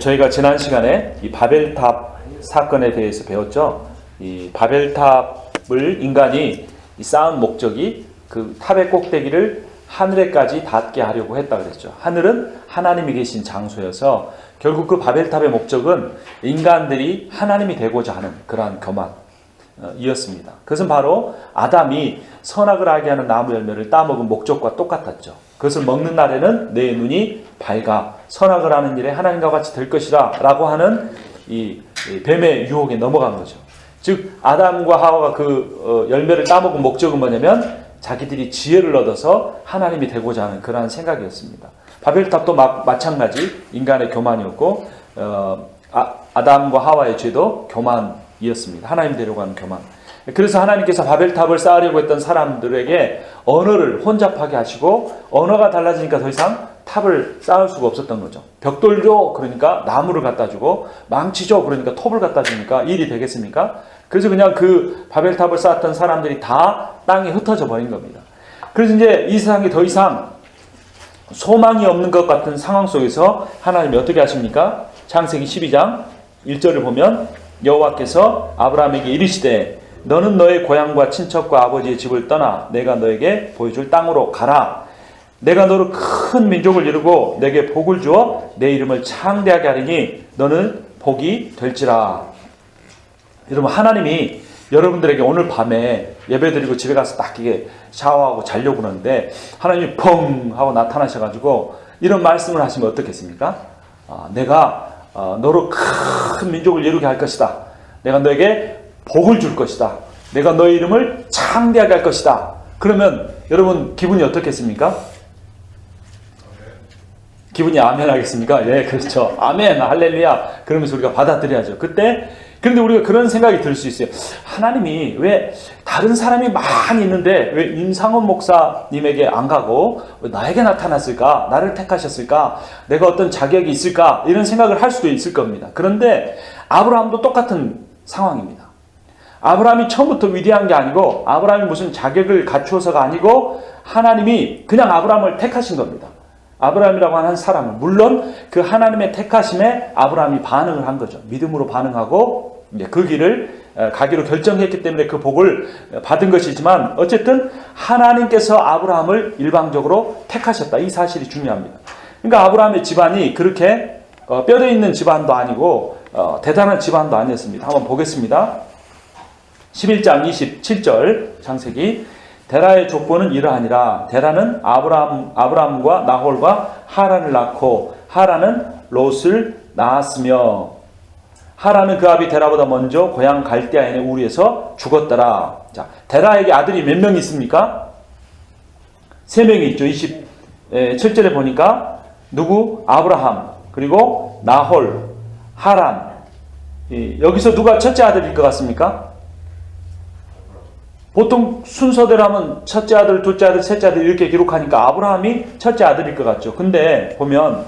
저희가 지난 시간에 이 바벨탑 사건에 대해서 배웠죠. 이 바벨탑을 인간이 쌓은 목적이 그 탑의 꼭대기를 하늘에까지 닿게 하려고 했다 그랬죠. 하늘은 하나님이 계신 장소여서 결국 그 바벨탑의 목적은 인간들이 하나님이 되고자 하는 그러한 교만이었습니다. 그것은 바로 아담이 선악을 알게 하는 나무 열매를 따먹은 목적과 똑같았죠. 그것을 먹는 날에는 내 눈이 밝아 선악을 하는 일에 하나님과 같이 될 것이라 라고 하는 이 뱀의 유혹에 넘어간 거죠. 즉 아담과 하와가 그 열매를 따먹은 목적은 뭐냐면 자기들이 지혜를 얻어서 하나님이 되고자 하는 그러한 생각이었습니다. 바벨탑도 마찬가지 인간의 교만이었고 아담과 하와의 죄도 교만이었습니다. 하나님 되려고 하는 교만. 그래서 하나님께서 바벨탑을 쌓으려고 했던 사람들에게 언어를 혼잡하게 하시고 언어가 달라지니까 더 이상 탑을 쌓을 수가 없었던 거죠. 벽돌 줘 그러니까 나무를 갖다 주고 망치 줘 그러니까 톱을 갖다 주니까 일이 되겠습니까? 그래서 그냥 그 바벨탑을 쌓았던 사람들이 다 땅에 흩어져 버린 겁니다. 그래서 이제 이 세상에 더 이상 소망이 없는 것 같은 상황 속에서 하나님이 어떻게 하십니까? 창세기 12장 1절을 보면 여호와께서 아브라함에게 이르시되 너는 너의 고향과 친척과 아버지의 집을 떠나 내가 너에게 보여줄 땅으로 가라. 내가 너로 큰 민족을 이루고 내게 복을 주어 내 이름을 창대하게 하리니 너는 복이 될지라. 여러분 하나님이 여러분들에게 오늘 밤에 예배드리고 집에 가서 딱 이게 샤워하고 자려고 그러는데 하나님이 펑 하고 나타나셔가지고 이런 말씀을 하시면 어떻겠습니까? 내가 너로 큰 민족을 이루게 할 것이다. 내가 너에게 복을 줄 것이다. 내가 너의 이름을 창대하게 할 것이다. 그러면 여러분 기분이 어떻겠습니까? 기분이 아멘 하겠습니까? 예, 그렇죠. 아멘, 할렐루야. 그러면서 우리가 받아들여야죠. 그런데 우리가 그런 생각이 들 수 있어요. 하나님이 왜 다른 사람이 많이 있는데 왜 임상원 목사님에게 안 가고 왜 나에게 나타났을까? 나를 택하셨을까? 내가 어떤 자격이 있을까? 이런 생각을 할 수도 있을 겁니다. 그런데 아브라함도 똑같은 상황입니다. 아브라함이 처음부터 위대한 게 아니고 아브라함이 무슨 자격을 갖추어서가 아니고 하나님이 그냥 아브라함을 택하신 겁니다. 아브라함이라고 하는 사람은 물론 그 하나님의 택하심에 아브라함이 반응을 한 거죠. 믿음으로 반응하고 이제 그 길을 가기로 결정했기 때문에 그 복을 받은 것이지만 어쨌든 하나님께서 아브라함을 일방적으로 택하셨다. 이 사실이 중요합니다. 그러니까 아브라함의 집안이 그렇게 뼈대 있는 집안도 아니고 대단한 집안도 아니었습니다. 한번 보겠습니다. 11장 27절 창세기 데라의 족보는 이러하니라. 데라는 아브라함과 나홀과 하란을 낳고 하란은 롯을 낳았으며 하란은 그 아비 데라보다 먼저 고향 갈대아인의 우리에서 죽었더라. 자, 데라에게 아들이 몇 명 있습니까? 3명이 있죠. 27절에 보니까 누구? 아브라함 그리고 나홀, 하란. 여기서 누가 첫째 아들일 것 같습니까? 보통 순서대로 하면 첫째 아들, 둘째 아들, 셋째 아들 이렇게 기록하니까 아브라함이 첫째 아들일 것 같죠. 근데 보면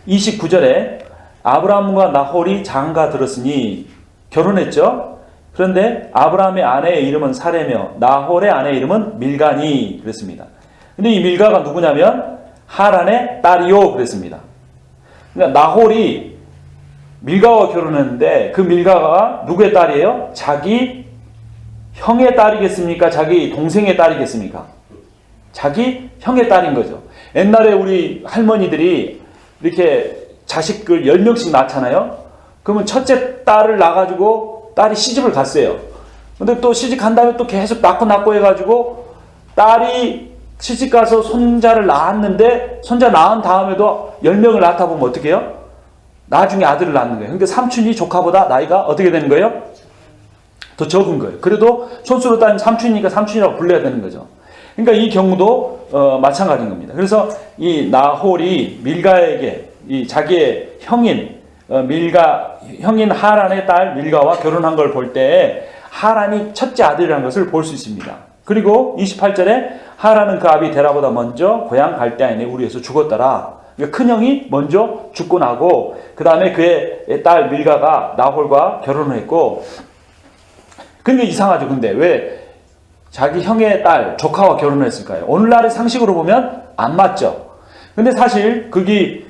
29절에 아브라함과 나홀이 장가 들었으니 결혼했죠. 그런데 아브라함의 아내의 이름은 사레며 나홀의 아내의 이름은 밀가니 그랬습니다. 근데 이 밀가가 누구냐면 하란의 딸이요 그랬습니다. 그러니까 나홀이 밀가와 결혼했는데 그 밀가가 누구의 딸이에요? 자기 형의 딸이겠습니까? 자기 동생의 딸이겠습니까? 자기 형의 딸인 거죠. 옛날에 우리 할머니들이 이렇게 자식을 10명씩 낳잖아요. 그러면 첫째 딸을 낳아가지고 딸이 시집을 갔어요. 근데 또 시집간 다음에 또 계속 낳고 해가지고 딸이 시집가서 손자를 낳았는데 손자 낳은 다음에도 10명을 낳다 보면 어떻게 해요? 나중에 아들을 낳는 거예요. 그러니까 삼촌이 조카보다 나이가 어떻게 되는 거예요? 더 적은 거예요. 그래도 손수로 따지면 삼촌이니까 삼촌이라고 불러야 되는 거죠. 그러니까 이 경우도 마찬가지인 겁니다. 그래서 이 나홀이 밀가에게 이 자기의 형인 형인 하란의 딸 밀가와 결혼한 걸 볼 때 하란이 첫째 아들이라는 것을 볼 수 있습니다. 그리고 28절에 하란은 그 아비 데라보다 먼저 고향 갈대아인의 우리에서 죽었더라. 그러니까 큰형이 먼저 죽고 나고 그 다음에 그의 딸 밀가가 나홀과 결혼을 했고 근데 이상하죠. 근데 왜 자기 형의 딸, 조카와 결혼을 했을까요? 오늘날의 상식으로 보면 안 맞죠. 근데 사실 그게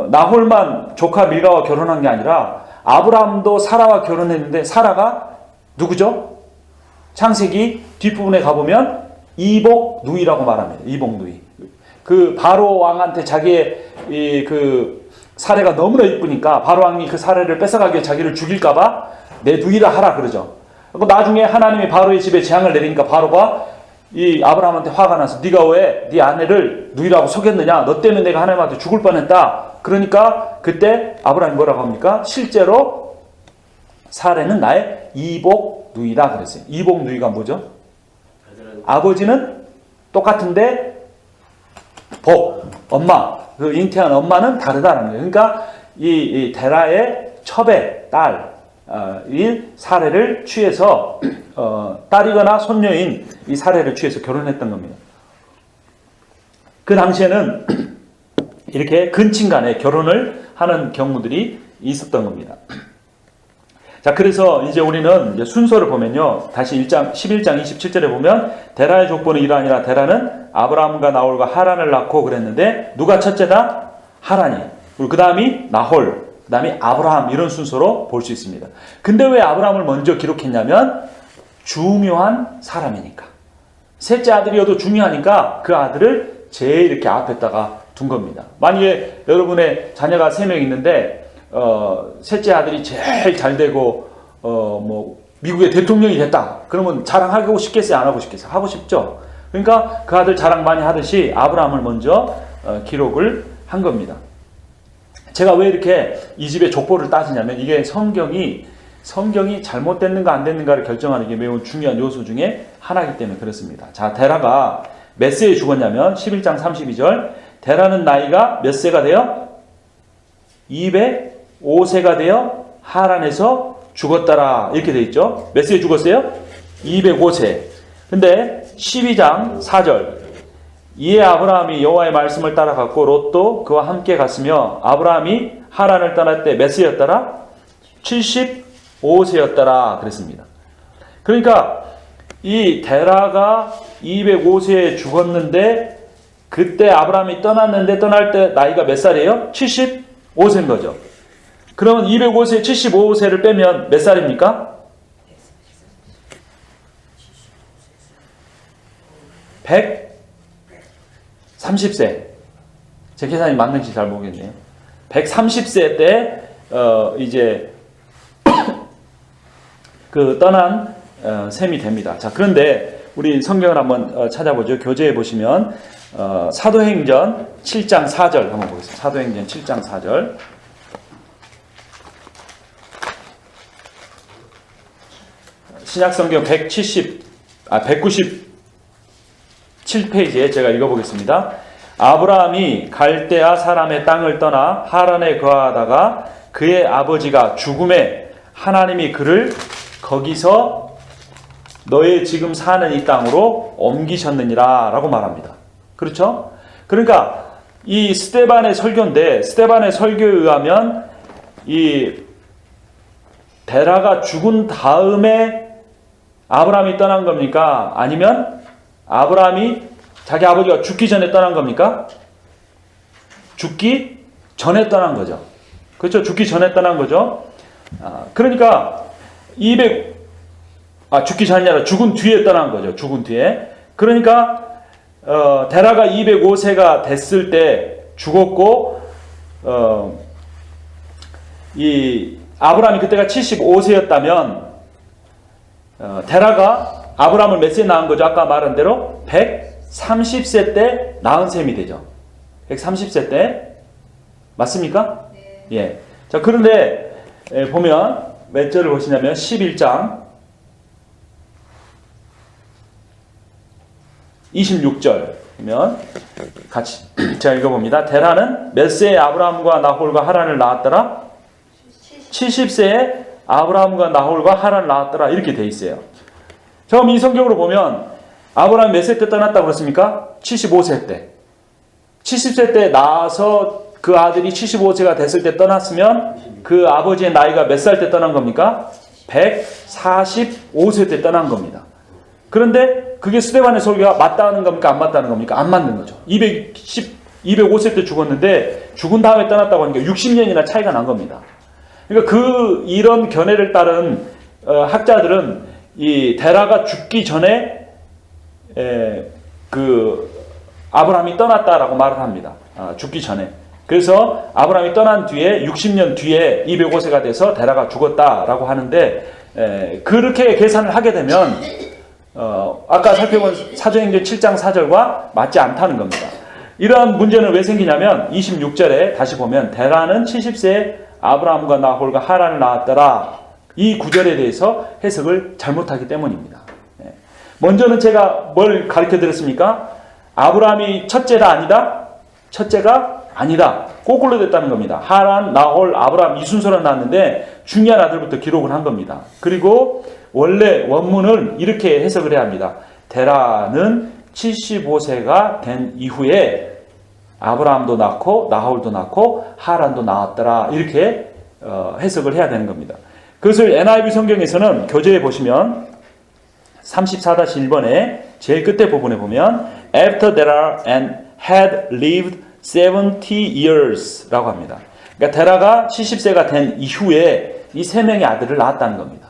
나홀만 조카 밀가와 결혼한 게 아니라 아브라함도 사라와 결혼했는데 사라가 누구죠? 창세기 뒷부분에 가보면 이복 누이라고 말합니다. 이복 누이. 그 바로 왕한테 자기의 그 사례가 너무나 이쁘니까 바로 왕이 그 사례를 뺏어가기 위해 자기를 죽일까봐 내 누이라 하라 그러죠. 나중에 하나님이 바로의 집에 재앙을 내리니까 바로가 이 아브라함한테 화가 나서 네가 왜 네 아내를 누이라고 속였느냐? 너 때문에 내가 하나님한테 죽을 뻔했다. 그러니까 그때 아브라함이 뭐라고 합니까? 실제로 사례는 나의 이복 누이다 그랬어요. 이복 누이가 뭐죠? 아버지는 똑같은데 엄마, 그 잉태한 엄마는 다르다는 거예요. 그러니까 이 데라의 첩의 딸인 사례를 취해서 딸이거나 손녀인 이 사례를 취해서 결혼했던 겁니다. 그 당시에는 이렇게 근친 간에 결혼을 하는 경우들이 있었던 겁니다. 자, 그래서 이제 우리는 이제 순서를 보면요. 다시 11장 27절에 보면 데라의 족보는 이러하니라. 데라는 아브라함과 나홀과 하란을 낳고 그랬는데 누가 첫째다? 하란이. 그리고 그 다음이 나홀, 그 다음이 아브라함 이런 순서로 볼 수 있습니다. 근데 왜 아브라함을 먼저 기록했냐면 중요한 사람이니까. 셋째 아들이어도 중요하니까 그 아들을 제일 이렇게 앞에다가 둔 겁니다. 만약에 여러분의 자녀가 3명 있는데 셋째 아들이 제일 잘 되고 미국의 대통령이 됐다. 그러면 자랑하고 싶겠어요? 안 하고 싶겠어요? 하고 싶죠. 그러니까 그 아들 자랑 많이 하듯이 아브라함을 먼저 기록을 한 겁니다. 제가 왜 이렇게 이 집의 족보를 따지냐면 이게 성경이 잘못됐는가 안 됐는가를 결정하는 게 매우 중요한 요소 중에 하나이기 때문에 그렇습니다. 자, 데라가 몇 세에 죽었냐면 11장 32절 데라는 나이가 몇 세가 되어 205세가 되어 하란에서 죽었더라 이렇게 돼 있죠. 몇 세에 죽었어요? 205세. 근데 12장 4절 이에 아브라함이 여호와의 말씀을 따라갔고 롯도 그와 함께 갔으며 아브라함이 하란을 떠날 때 몇 세였더라? 75세였더라 그랬습니다. 그러니까 이 데라가 205세에 죽었는데 그때 아브라함이 떠났는데 떠날 때 나이가 몇 살이에요? 75세인 거죠. 그러면 205세 75세를 빼면 몇 살입니까? 130세. 제 계산이 맞는지 잘 모르겠네요. 130세 때 이제 그 떠난 셈이 됩니다. 자, 그런데 우리 성경을 한번 찾아보죠. 교재에 보시면 사도행전 7장 4절 한번 보겠습니다. 사도행전 7장 4절. 신약성경 197페이지에 제가 읽어보겠습니다. 아브라함이 갈대아 사람의 땅을 떠나 하란에 거하다가 그의 아버지가 죽음에 하나님이 그를 거기서 너의 지금 사는 이 땅으로 옮기셨느니라 라고 말합니다. 그렇죠? 그러니까 이 스데반의 설교인데 스데반의 설교에 의하면 이 데라가 죽은 다음에 아브라함이 떠난 겁니까? 아니면 아브라함이 자기 아버지가 죽기 전에 떠난 겁니까? 죽기 전에 떠난 거죠. 그렇죠? 죽기 전에 떠난 거죠. 그러니까 죽기 전이 아니라 죽은 뒤에 떠난 거죠. 죽은 뒤에. 그러니까 데라가 205세가 됐을 때 죽었고 이 아브라함이 그때가 75세였다면 데라가 아브라함을 몇 세 낳은 거죠? 아까 말한 대로 130세 때 낳은 셈이 되죠. 130세 때 맞습니까? 네. 예. 자, 그런데 보면 몇 절을 보시냐면 11장 26절 보면 같이 제가 읽어봅니다. 데라는 몇 세에 아브라함과 나홀과 하란을 낳았더라? 70세에 아브라함과 나홀과 하란을 낳았더라 이렇게 돼 있어요. 처음 이 성경으로 보면 아브라함이 몇 세 때 떠났다고 그랬습니까? 75세 때. 70세 때 낳아서 그 아들이 75세가 됐을 때 떠났으면 그 아버지의 나이가 몇 살 때 떠난 겁니까? 145세 때 떠난 겁니다. 그런데 그게 스데반의 설교가 맞다는 겁니까? 안 맞다는 겁니까? 안 맞는 거죠. 205세 때 죽었는데 죽은 다음에 떠났다고 하니까 60년이나 차이가 난 겁니다. 그러니까 이런 견해를 따른 학자들은 이 데라가 죽기 전에 아브라함이 떠났다라고 말을 합니다. 죽기 전에. 그래서 아브라함이 떠난 뒤에 60년 뒤에 205세가 돼서 데라가 죽었다라고 하는데 그렇게 계산을 하게 되면 아까 살펴본 사도행전 7장 4절과 맞지 않다는 겁니다. 이러한 문제는 왜 생기냐면 26절에 다시 보면 데라는 70세에 아브라함과 나홀과 하란을 낳았더라. 이 구절에 대해서 해석을 잘못하기 때문입니다. 먼저는 제가 뭘 가르쳐 드렸습니까? 아브라함이 첫째가 아니다? 첫째가 아니다. 거꾸로 됐다는 겁니다. 하란, 나홀, 아브라함 이 순서로 나왔는데 중요한 아들부터 기록을 한 겁니다. 그리고 원래 원문은 이렇게 해석을 해야 합니다. 데라는 75세가 된 이후에 아브라함도 낳고 나홀도 낳고 하란도 낳았더라. 이렇게 해석을 해야 되는 겁니다. 그것을 NIV 성경에서는 교재에 보시면 34-1번에 제일 끝에 부분에 보면 After Terah and had lived 70 years 라고 합니다. 그러니까 데라가 70세가 된 이후에 이 세 명의 아들을 낳았다는 겁니다.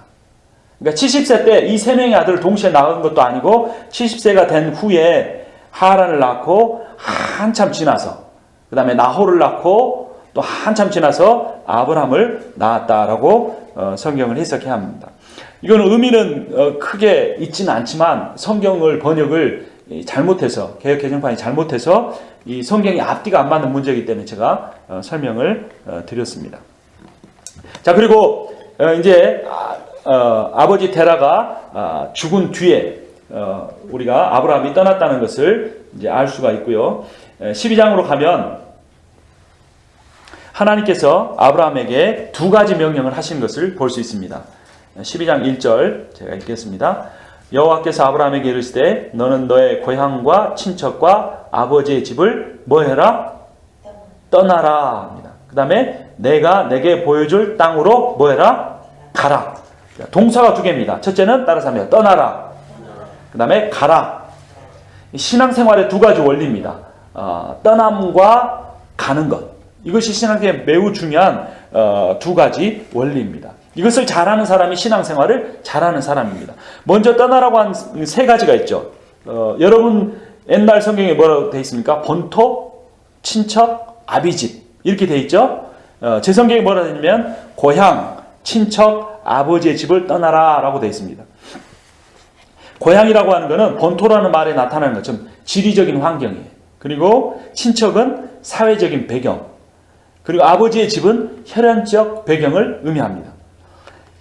그러니까 70세 때 이 세 명의 아들을 동시에 낳은 것도 아니고 70세가 된 후에 하란을 낳고 한참 지나서 그 다음에 나홀을 낳고 또 한참 지나서 아브라함을 낳았다라고 성경을 해석해야 합니다. 이거는 의미는 크게 있지는 않지만 성경을 번역을 잘못해서 개역개정판이 잘못해서 이 성경이 앞뒤가 안 맞는 문제이기 때문에 제가 설명을 드렸습니다. 자, 그리고 이제 아버지 데라가 죽은 뒤에 우리가 아브라함이 떠났다는 것을 이제 알 수가 있고요. 12장으로 가면 하나님께서 아브라함에게 두 가지 명령을 하신 것을 볼 수 있습니다. 12장 1절 제가 읽겠습니다. 여호와께서 아브라함에게 이르시되 너는 너의 고향과 친척과 아버지의 집을 뭐 해라? 떠나라 합니다. 그 다음에 내가 내게 보여줄 땅으로 뭐 해라? 가라. 동사가 두 개입니다. 첫째는 따라서 합니다. 떠나라. 그 다음에 가라. 신앙생활의 두 가지 원리입니다. 떠남과 가는 것. 이것이 신앙생활에 매우 중요한 두 가지 원리입니다. 이것을 잘하는 사람이 신앙생활을 잘하는 사람입니다. 먼저 떠나라고 한 세 가지가 있죠. 여러분 옛날 성경에 뭐라고 되어 있습니까? 본토, 친척, 아비집 이렇게 되어 있죠. 제 성경에 뭐라고 되어 있냐면 고향, 친척, 아버지의 집을 떠나라 라고 되어 있습니다. 고향이라고 하는 것은 본토라는 말에 나타나는 것처럼 지리적인 환경이에요. 그리고 친척은 사회적인 배경, 그리고 아버지의 집은 혈연적 배경을 의미합니다.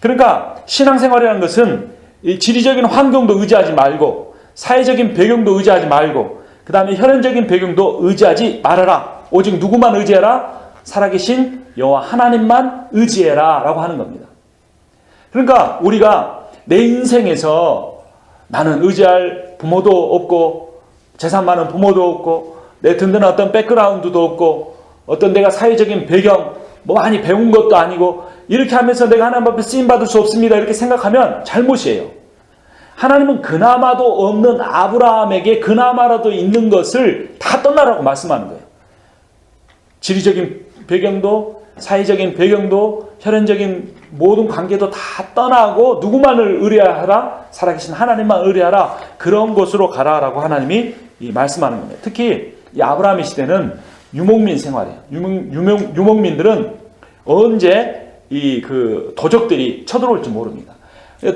그러니까 신앙생활이라는 것은 이 지리적인 환경도 의지하지 말고 사회적인 배경도 의지하지 말고 그 다음에 혈연적인 배경도 의지하지 말아라. 오직 누구만 의지해라? 살아계신 여호와 하나님만 의지해라 라고 하는 겁니다. 그러니까 우리가 내 인생에서 나는 의지할 부모도 없고 재산 많은 부모도 없고 내 든든한 어떤 백그라운드도 없고 어떤 내가 사회적인 배경 뭐 많이 배운 것도 아니고 이렇게 하면서 내가 하나님 앞에 쓰임받을 수 없습니다 이렇게 생각하면 잘못이에요. 하나님은 그나마도 없는 아브라함에게 그나마라도 있는 것을 다 떠나라고 말씀하는 거예요. 지리적인 배경도 사회적인 배경도 혈연적인 모든 관계도 다 떠나고 누구만을 의뢰하라? 살아계신 하나님만 의뢰하라. 그런 곳으로 가라라고 하나님이 말씀하는 겁니다. 특히 이 아브라함의 시대는 유목민 생활이에요. 유목민들은 언제 그 도적들이 쳐들어올지 모릅니다.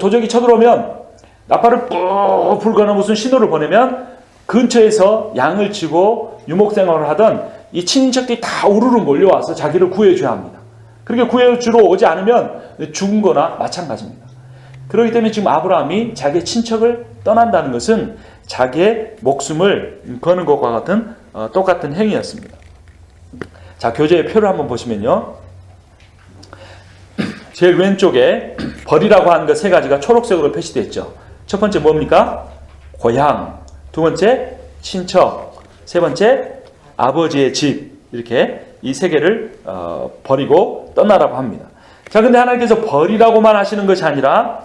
도적이 쳐들어오면 나팔을 꾹 불거나 무슨 신호를 보내면 근처에서 양을 치고 유목 생활을 하던 이 친인척들이 다 우르르 몰려와서 자기를 구해줘야 합니다. 그렇게 구해주러 오지 않으면 죽은 거나 마찬가지입니다. 그렇기 때문에 지금 아브라함이 자기의 친척을 떠난다는 것은 자기의 목숨을 거는 것과 같은 똑같은 행위였습니다. 자, 교재의 표를 한번 보시면요. 제일 왼쪽에 벌이라고 하는 것 세 가지가 초록색으로 표시되어 있죠. 첫 번째 뭡니까? 고향. 두 번째 친척. 세 번째 아버지의 집. 이렇게 이 세 개를 버리고 떠나라고 합니다. 자, 근데 하나님께서 버리라고만 하시는 것이 아니라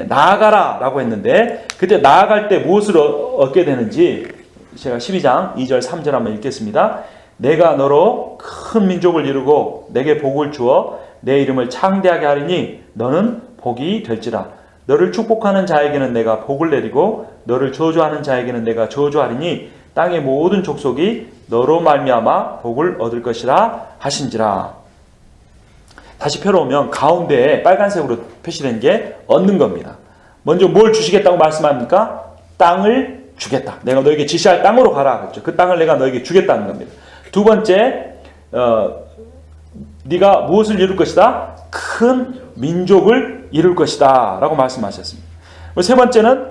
나아가라 라고 했는데 그때 나아갈 때 무엇을 얻게 되는지 제가 12장 2절 3절 한번 읽겠습니다. 내가 너로 큰 민족을 이루고 내게 복을 주어 내 이름을 창대하게 하리니 너는 복이 될지라. 너를 축복하는 자에게는 내가 복을 내리고 너를 저주하는 자에게는 내가 저주하리니 땅의 모든 족속이 너로 말미암아 복을 얻을 것이라 하신지라. 다시 펴놓으면 가운데에 빨간색으로 표시된 게 얻는 겁니다. 먼저 뭘 주시겠다고 말씀합니까? 땅을 주겠다. 내가 너에게 지시할 땅으로 가라. 그렇죠? 그 땅을 내가 너에게 주겠다는 겁니다. 두 번째, 네가 무엇을 이룰 것이다? 큰 민족을 이룰 것이다 라고 말씀하셨습니다. 세 번째는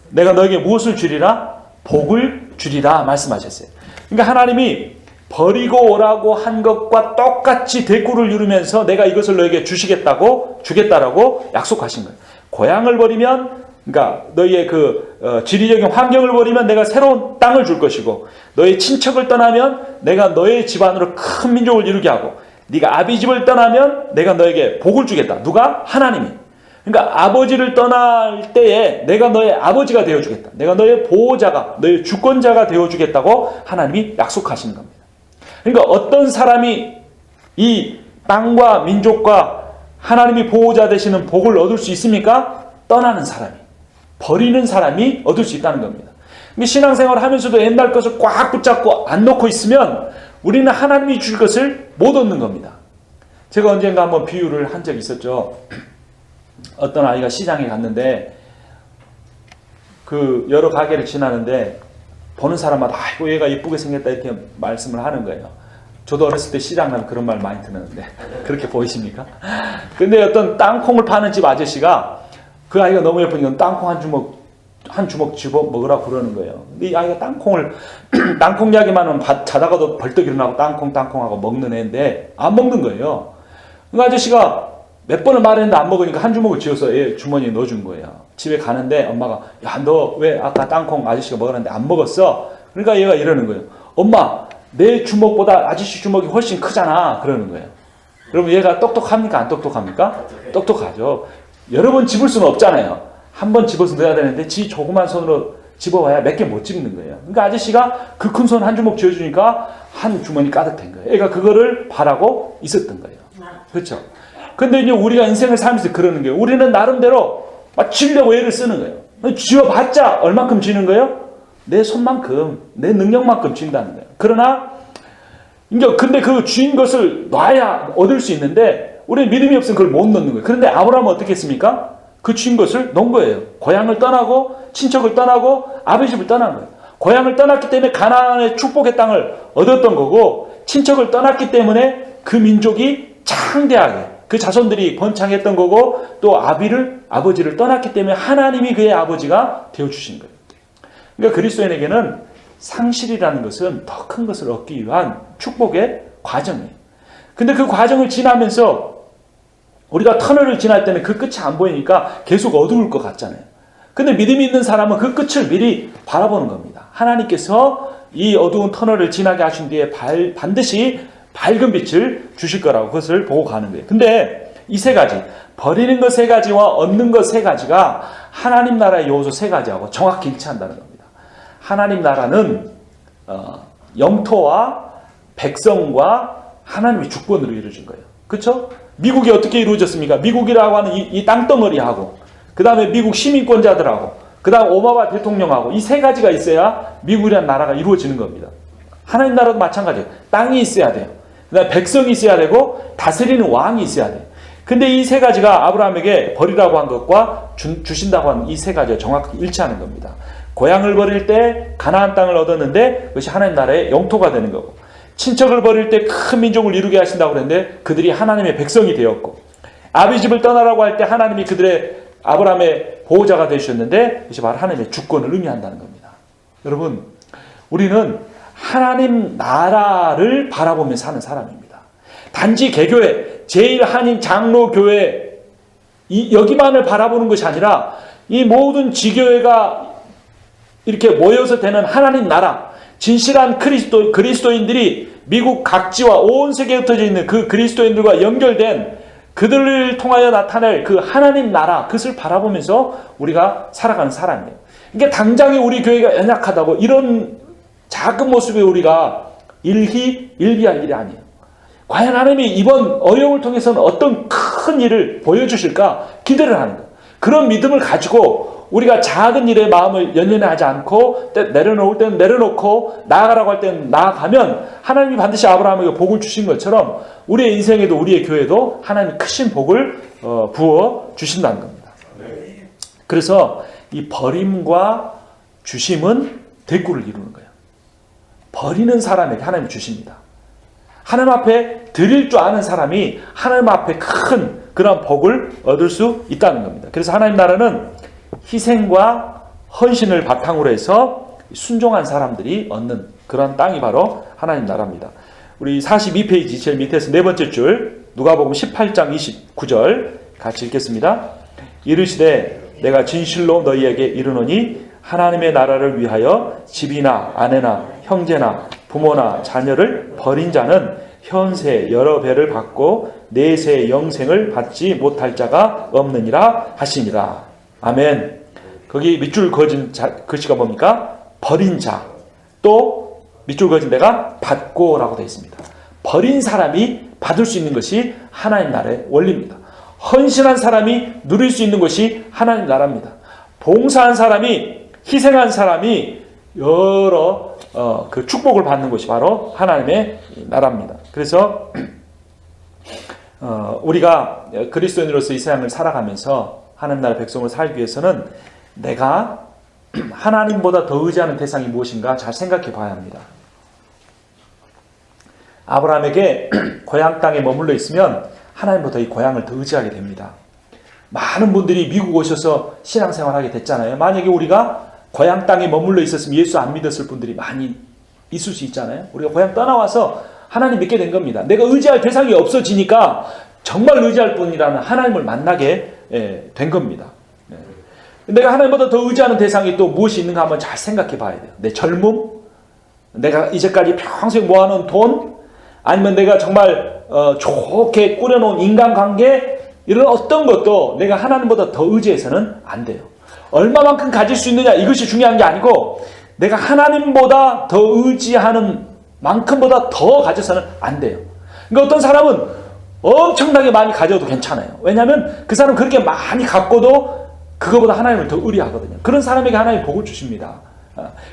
내가 너에게 무엇을 주리라? 복을 주리라 말씀하셨어요. 그러니까 하나님이 버리고 오라고 한 것과 똑같이 대꾸를 이루면서 내가 이것을 너에게 주겠다라고 약속하신 거예요. 고향을 버리면, 그러니까 너희의 지리적인 환경을 버리면 내가 새로운 땅을 줄 것이고, 너의 친척을 떠나면 내가 너의 집안으로 큰 민족을 이루게 하고, 네가 아비 집을 떠나면 내가 너에게 복을 주겠다. 누가? 하나님이. 그러니까 아버지를 떠날 때에 내가 너의 아버지가 되어주겠다. 내가 너의 보호자가, 너의 주권자가 되어주겠다고 하나님이 약속하시는 겁니다. 그러니까 어떤 사람이 이 땅과 민족과 하나님이 보호자 되시는 복을 얻을 수 있습니까? 떠나는 사람이, 버리는 사람이 얻을 수 있다는 겁니다. 신앙생활을 하면서도 옛날 것을 꽉 붙잡고 안 놓고 있으면 우리는 하나님이 줄 것을 못 얻는 겁니다. 제가 언젠가 한번 비유를 한 적이 있었죠. 어떤 아이가 시장에 갔는데 여러 가게를 지나는데 보는 사람마다 아이고 얘가 이쁘게 생겼다 이렇게 말씀을 하는 거예요. 저도 어렸을 때 시장 가면 그런 말 많이 듣는데 그렇게 보이십니까? 근데 어떤 땅콩을 파는 집 아저씨가 그 아이가 너무 예쁘니까 땅콩 한 주먹 집어 먹으라고 그러는 거예요. 근데 이 아이가 땅콩 이야기만 하면 자다가도 벌떡 일어나고 땅콩하고 먹는 애인데 안 먹는 거예요. 그 아저씨가 몇 번을 말했는데 안 먹으니까 한 주먹을 쥐어서 얘 주머니에 넣어준 거예요. 집에 가는데 엄마가 야, 너 왜 아까 땅콩 아저씨가 먹었는데 안 먹었어? 그러니까 얘가 이러는 거예요. 엄마, 내 주먹보다 아저씨 주먹이 훨씬 크잖아. 그러는 거예요. 그러면 얘가 똑똑합니까? 안 똑똑합니까? 똑똑하죠. 여러 번 집을 수는 없잖아요. 한 번 집어서 넣어야 되는데 지 조그만 손으로 집어봐야 몇 개 못 집는 거예요. 그러니까 아저씨가 그 큰 손 한 주먹 쥐어주니까 한 주머니 가득 된 거예요. 얘가 그거를 바라고 있었던 거예요. 그렇죠? 근데 이제 우리가 인생을 살면서 그러는 거예요. 우리는 나름대로 막 쥐려고 애를 쓰는 거예요. 쥐어봤자 얼만큼 쥐는 거예요? 내 손만큼, 내 능력만큼 쥐는다는 거예요. 그러나 이제 근데 그 쥐인 것을 놔야 얻을 수 있는데 우리는 믿음이 없으면 그걸 못 넣는 거예요. 그런데 아브라함은 어떻게 했습니까? 그 쥐인 것을 넣은 거예요. 고향을 떠나고 친척을 떠나고 아버지 집을 떠난 거예요. 고향을 떠났기 때문에 가나안의 축복의 땅을 얻었던 거고, 친척을 떠났기 때문에 그 민족이 창대하게 그 자손들이 번창했던 거고, 또 아버지를 떠났기 때문에 하나님이 그의 아버지가 되어주신 거예요. 그러니까 그리스도인에게는 상실이라는 것은 더 큰 것을 얻기 위한 축복의 과정이에요. 근데 그 과정을 지나면서 우리가 터널을 지날 때는 그 끝이 안 보이니까 계속 어두울 것 같잖아요. 근데 믿음이 있는 사람은 그 끝을 미리 바라보는 겁니다. 하나님께서 이 어두운 터널을 지나게 하신 뒤에 반드시 밝은 빛을 주실 거라고 그것을 보고 가는 거예요. 근데 이 세 가지, 버리는 것 세 가지와 얻는 것 세 가지가 하나님 나라의 요소 세 가지하고 정확히 일치한다는 겁니다. 하나님 나라는 영토와 백성과 하나님의 주권으로 이루어진 거예요. 그렇죠? 미국이 어떻게 이루어졌습니까? 미국이라고 하는 이 땅덩어리하고, 그 다음에 미국 시민권자들하고, 그 다음 오바마 대통령하고, 이 세 가지가 있어야 미국이라는 나라가 이루어지는 겁니다. 하나님 나라도 마찬가지예요. 땅이 있어야 돼요. 그 다음에 백성이 있어야 되고 다스리는 왕이 있어야 돼요. 근데 이 세 가지가 아브라함에게 버리라고 한 것과 주신다고 하는 이 세 가지가 정확히 일치하는 겁니다. 고향을 버릴 때 가나안 땅을 얻었는데 그것이 하나님 나라의 영토가 되는 거고, 친척을 버릴 때 큰 민족을 이루게 하신다고 그랬는데 그들이 하나님의 백성이 되었고, 아비 집을 떠나라고 할 때 하나님이 아브라함의 보호자가 되셨는데 그것이 바로 하나님의 주권을 의미한다는 겁니다. 여러분, 우리는 하나님 나라를 바라보며 사는 사람입니다. 단지 개교회, 제1한인 장로교회 여기만을 바라보는 것이 아니라 이 모든 지교회가 이렇게 모여서 되는 하나님 나라, 진실한 그리스도인들이 미국 각지와 온 세계에 흩어져 있는 그 그리스도인들과 연결된 그들을 통하여 나타낼 그 하나님 나라, 그것을 바라보면서 우리가 살아가는 사람이에요. 그러니까 당장에 우리 교회가 연약하다고 이런 작은 모습에 우리가 일희일비할 일이 아니에요. 과연 하나님이 이번 어려움을 통해서는 어떤 큰 일을 보여주실까 기대를 하는 거예요. 그런 믿음을 가지고 우리가 작은 일에 마음을 연연하지 않고 내려놓을 때는 내려놓고 나아가라고 할 때는 나아가면 하나님이 반드시 아브라함에게 복을 주신 것처럼 우리의 인생에도 우리의 교회도 하나님이 크신 복을 부어 주신다는 겁니다. 그래서 이 버림과 주심은 대꾸를 이루는 거예요. 버리는 사람에게 하나님이 주십니다. 하나님 앞에 드릴 줄 아는 사람이 하나님 앞에 큰 그런 복을 얻을 수 있다는 겁니다. 그래서 하나님 나라는 희생과 헌신을 바탕으로 해서 순종한 사람들이 얻는 그런 땅이 바로 하나님 나라입니다. 우리 42페이지 제일 밑에서 네 번째 줄 누가복음 18장 29절 같이 읽겠습니다. 이르시되 내가 진실로 너희에게 이르노니 하나님의 나라를 위하여 집이나 아내나 형제나 부모나 자녀를 버린 자는 현세 여러 배를 받고 내세 영생을 받지 못할 자가 없느니라 하시니라. 아멘. 거기 밑줄 그어진 글씨가 뭡니까? 버린 자. 또 밑줄 그어진 데가 받고라고 되어 있습니다. 버린 사람이 받을 수 있는 것이 하나님 나라의 원리입니다. 헌신한 사람이 누릴 수 있는 것이 하나님 나라입니다. 봉사한 사람이 희생한 사람이 여러 그 축복을 받는 것이 바로 하나님의 나라입니다. 그래서 우리가 그리스도인으로서 이 세상을 살아가면서 하나님 나라 백성을 살기 위해서는 내가 하나님보다 더 의지하는 대상이 무엇인가 잘 생각해 봐야 합니다. 아브라함에게 고향 땅에 머물러 있으면 하나님보다 이 고향을 더 의지하게 됩니다. 많은 분들이 미국 오셔서 신앙생활하게 됐잖아요. 만약에 우리가 고향 땅에 머물러 있었으면 예수 안 믿었을 분들이 많이 있을 수 있잖아요. 우리가 고향 떠나와서 하나님 믿게 된 겁니다. 내가 의지할 대상이 없어지니까 정말 의지할 분이라는 하나님을 만나게 된 겁니다. 내가 하나님보다 더 의지하는 대상이 또 무엇이 있는가 한번 잘 생각해 봐야 돼요. 내 젊음? 내가 이제까지 평생 모아놓은 돈? 아니면 내가 정말 좋게 꾸려놓은 인간관계? 이런 어떤 것도 내가 하나님보다 더 의지해서는 안 돼요. 얼마만큼 가질 수 있느냐 이것이 중요한 게 아니고 내가 하나님보다 더 의지하는 만큼보다 더 가져서는 안 돼요. 그러니까 어떤 사람은 엄청나게 많이 가져도 괜찮아요. 왜냐하면 그 사람은 그렇게 많이 갖고도 그거보다 하나님을 더 의리하거든요. 그런 사람에게 하나님이 복을 주십니다.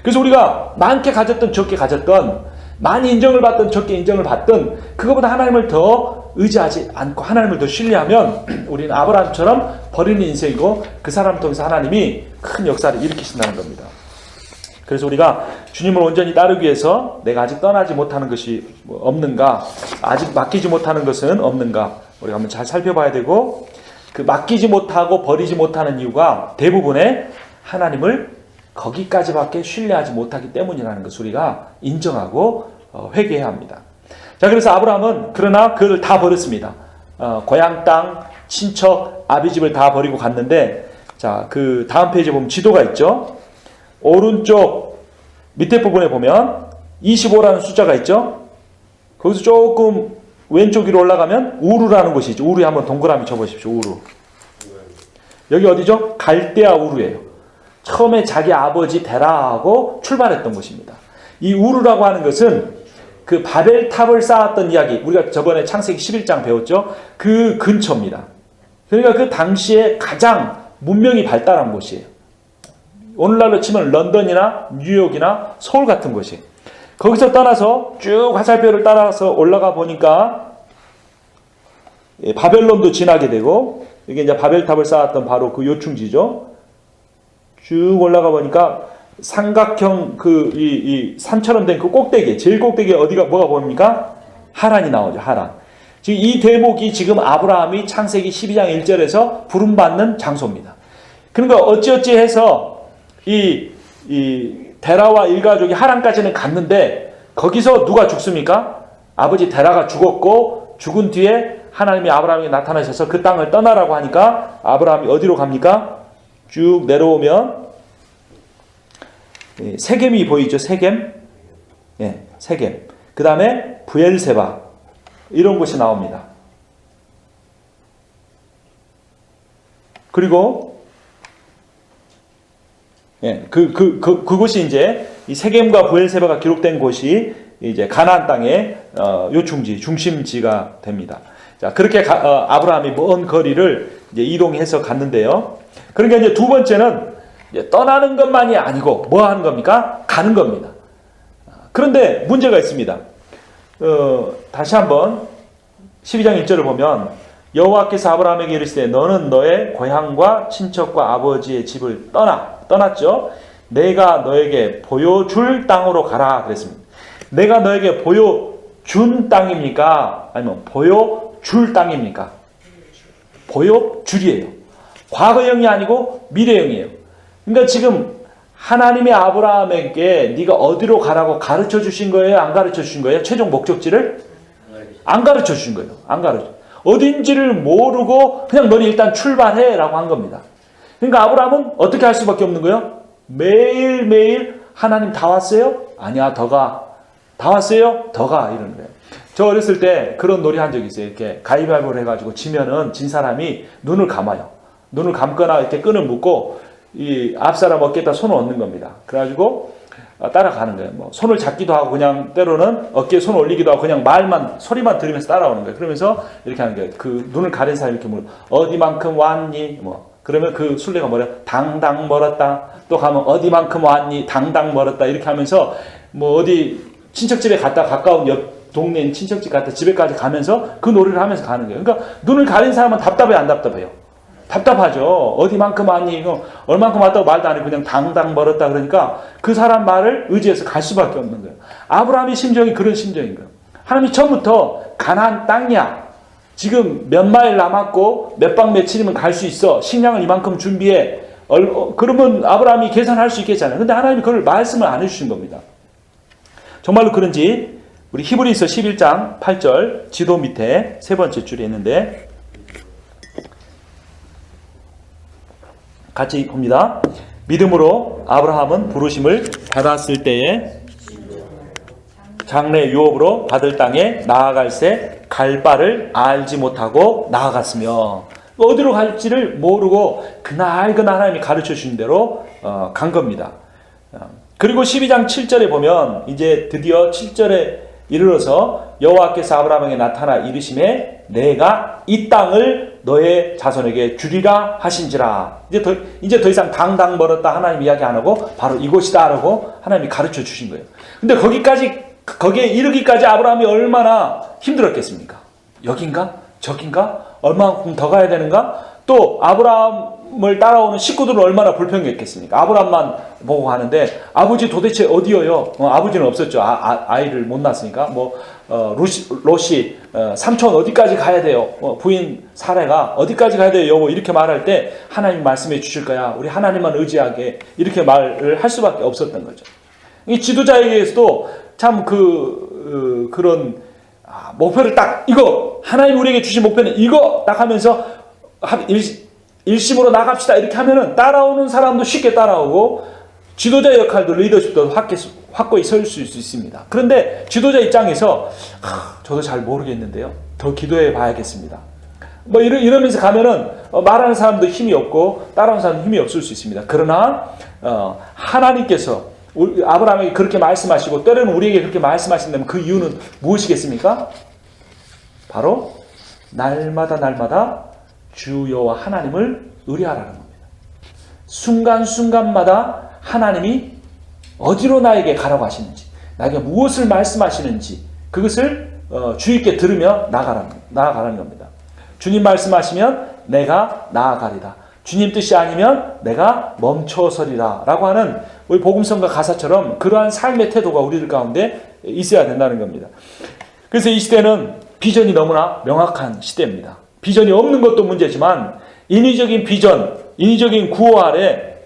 그래서 우리가 많게 가졌던 적게 가졌던 많이 인정을 받던 적게 인정을 받던 그거보다 하나님을 더 의지하지 않고 하나님을 더 신뢰하면 우리는 아브라함처럼 버리는 인생이고 그 사람을 통해서 하나님이 큰 역사를 일으키신다는 겁니다. 그래서 우리가 주님을 온전히 따르기 위해서 내가 아직 떠나지 못하는 것이 없는가, 아직 맡기지 못하는 것은 없는가 우리가 한번 잘 살펴봐야 되고, 그 맡기지 못하고 버리지 못하는 이유가 대부분의 하나님을 거기까지밖에 신뢰하지 못하기 때문이라는 것을 우리가 인정하고 회개해야 합니다. 자, 그래서 아브라함은 그러나 그를 다 버렸습니다. 고향 땅, 친척, 아비 집을 다 버리고 갔는데, 자, 그 다음 페이지에 보면 지도가 있죠. 오른쪽 밑에 부분에 보면 25라는 숫자가 있죠. 거기서 조금 왼쪽 위로 올라가면 우르라는 곳이 있죠. 우르에 한번 동그라미 쳐보십시오. 우르. 여기 어디죠? 갈대아 우르예요. 처음에 자기 아버지 데라하고 출발했던 곳입니다. 이 우르라고 하는 것은 그 바벨탑을 쌓았던 이야기, 우리가 저번에 창세기 11장 배웠죠. 그 근처입니다. 그러니까 그 당시에 가장 문명이 발달한 곳이에요. 오늘날로 치면 런던이나 뉴욕이나 서울 같은 곳이. 거기서 떠나서 쭉 화살표를 따라서 올라가 보니까 바벨론도 지나게 되고, 이게 이제 바벨탑을 쌓았던 바로 그 요충지죠. 쭉 올라가 보니까 삼각형 이 산처럼 된 그 꼭대기, 제일 꼭대기에 어디가 뭐가 보입니까? 하란이 나오죠. 하란. 지금 이 대목이 지금 아브라함이 창세기 12장 1절에서 부름받는 장소입니다. 그러니까 어찌어찌 해서 이 데라와 일가족이 하란까지는 갔는데 거기서 누가 죽습니까? 아버지 데라가 죽었고, 죽은 뒤에 하나님이 아브라함에게 나타나셔서 그 땅을 떠나라고 하니까 아브라함이 어디로 갑니까? 쭉 내려오면 세겜이 보이죠. 세겜. 예, 세겜. 그 다음에 브엘세바, 이런 곳이 나옵니다. 그리고 그곳이 이제 이 세겜과 브엘세바가 기록된 곳이 이제 가나안 땅의 요충지, 중심지가 됩니다. 자, 그렇게 아브라함이 먼 거리를 이제 이동해서 갔는데요. 그러니까 이제 두 번째는 이제 떠나는 것만이 아니고 뭐 하는 겁니까? 가는 겁니다. 그런데 문제가 있습니다. 다시 한번 12장 1절을 보면 여호와께서 아브라함에게 이르시되 너는 너의 고향과 친척과 아버지의 집을 떠났죠. 내가 너에게 보여줄 땅으로 가라 그랬습니다. 내가 너에게 보여준 땅입니까? 아니면 보여줄 땅입니까? 보여줄이에요. 과거형이 아니고 미래형이에요. 그러니까 지금 하나님이 아브라함에게 네가 어디로 가라고 가르쳐 주신 거예요? 안 가르쳐 주신 거예요? 최종 목적지를? 안 가르쳐 주신 거예요. 안 가르쳐. 어딘지를 모르고 그냥 너는 일단 출발해 라고 한 겁니다. 그러니까 아브라함은 어떻게 할 수밖에 없는 거예요? 매일매일 하나님 다 왔어요? 아니야, 더 가. 다 왔어요? 더 가. 이러는 거예요. 저 어렸을 때 그런 놀이 한 적이 있어요. 이렇게 가위바위보를 해가지고 지면은 진 사람이 눈을 감아요. 눈을 감거나 이렇게 끈을 묶고 이 앞사람 어깨에다 손을 얹는 겁니다. 그래가지고 따라가는 거예요. 뭐 손을 잡기도 하고 그냥 때로는 어깨에 손 올리기도 하고 그냥 소리만 들으면서 따라오는 거예요. 그러면서 이렇게 하는 거예요. 그 눈을 가린 사람이 이렇게 물어 어디만큼 왔니? 뭐 그러면 그 순례가 뭐래요? 당당 멀었다. 또 가면 어디만큼 왔니? 당당 멀었다. 이렇게 하면서 뭐 어디 친척집에 갔다 가까운 옆 동네인 친척집 갔다 집에까지 가면서 그 놀이를 하면서 가는 거예요. 그러니까 눈을 가린 사람은 답답해요, 안 답답해요? 답답하죠. 어디만큼 왔니? 얼만큼 왔다고 말도 안 해. 그냥 당당 멀었다. 그러니까 그 사람 말을 의지해서 갈 수밖에 없는 거예요. 아브라함의 심정이 그런 심정인 거예요. 하나님이 처음부터 가나안 땅이야. 지금 몇 마일 남았고 몇 박 며칠이면 갈 수 있어. 식량을 이만큼 준비해. 그러면 아브라함이 계산할 수 있겠잖아요. 근데 하나님이 그걸 말씀을 안 해주신 겁니다. 정말로 그런지 우리 히브리서 11장 8절 지도 밑에 세 번째 줄에 있는데 같이 봅니다. 믿음으로 아브라함은 부르심을 받았을 때에 장래 유업으로 받을 땅에 나아갈새 갈 바를 알지 못하고 나아갔으며 어디로 갈지를 모르고 그날 하나님이 가르쳐 주신 대로 간 겁니다. 그리고 12장 7절에 보면 이제 드디어 7절에 이르러서 여호와께서 아브라함에게 나타나 이르시매 내가 이 땅을 너의 자손에게 주리라 하신지라. 이제 더 이상 당당 멀었다 하나님 이야기 안 하고 바로 이곳이다 라고 하나님이 가르쳐 주신 거예요. 근데 거기에 이르기까지 아브라함이 얼마나 힘들었겠습니까? 여긴가? 저긴가? 얼마만큼 더 가야 되는가? 또 아브라함을 따라오는 식구들은 얼마나 불평했겠습니까? 아브라함만 보고 가는데 아버지 도대체 어디여요? 아버지는 없었죠. 아이를 못 낳았으니까. 롯이 삼촌 어디까지 가야 돼요? 부인 사례가 어디까지 가야 돼요? 여보 이렇게 말할 때 하나님 말씀해 주실 거야. 우리 하나님만 의지하게 이렇게 말을 할 수밖에 없었던 거죠. 이 지도자에게서도 참 그런 목표를 딱 이거 하나님 우리에게 주신 목표는 이거 딱 하면서 일심으로 나갑시다 이렇게 하면은 따라오는 사람도 쉽게 따라오고 지도자의 역할도 리더십도 확고히 설 수 있습니다. 그런데 지도자 입장에서 저도 잘 모르겠는데요. 더 기도해 봐야겠습니다. 이러면서 가면은 말하는 사람도 힘이 없고 따라오는 사람도 힘이 없을 수 있습니다. 그러나 하나님께서 아브라함에게 그렇게 말씀하시고 때로는 우리에게 그렇게 말씀하신다면 그 이유는 무엇이겠습니까? 바로 날마다 주 여호와 하나님을 의뢰하라는 겁니다. 순간순간마다 하나님이 어디로 나에게 가라고 하시는지, 나에게 무엇을 말씀하시는지 그것을 주의 있게 들으며 나아가라는 겁니다. 주님 말씀하시면 내가 나아가리라. 주님 뜻이 아니면 내가 멈춰서리라 라고 하는 우리 복음성가 가사처럼 그러한 삶의 태도가 우리들 가운데 있어야 된다는 겁니다. 그래서 이 시대는 비전이 너무나 명확한 시대입니다. 비전이 없는 것도 문제지만 인위적인 비전, 인위적인 구호 아래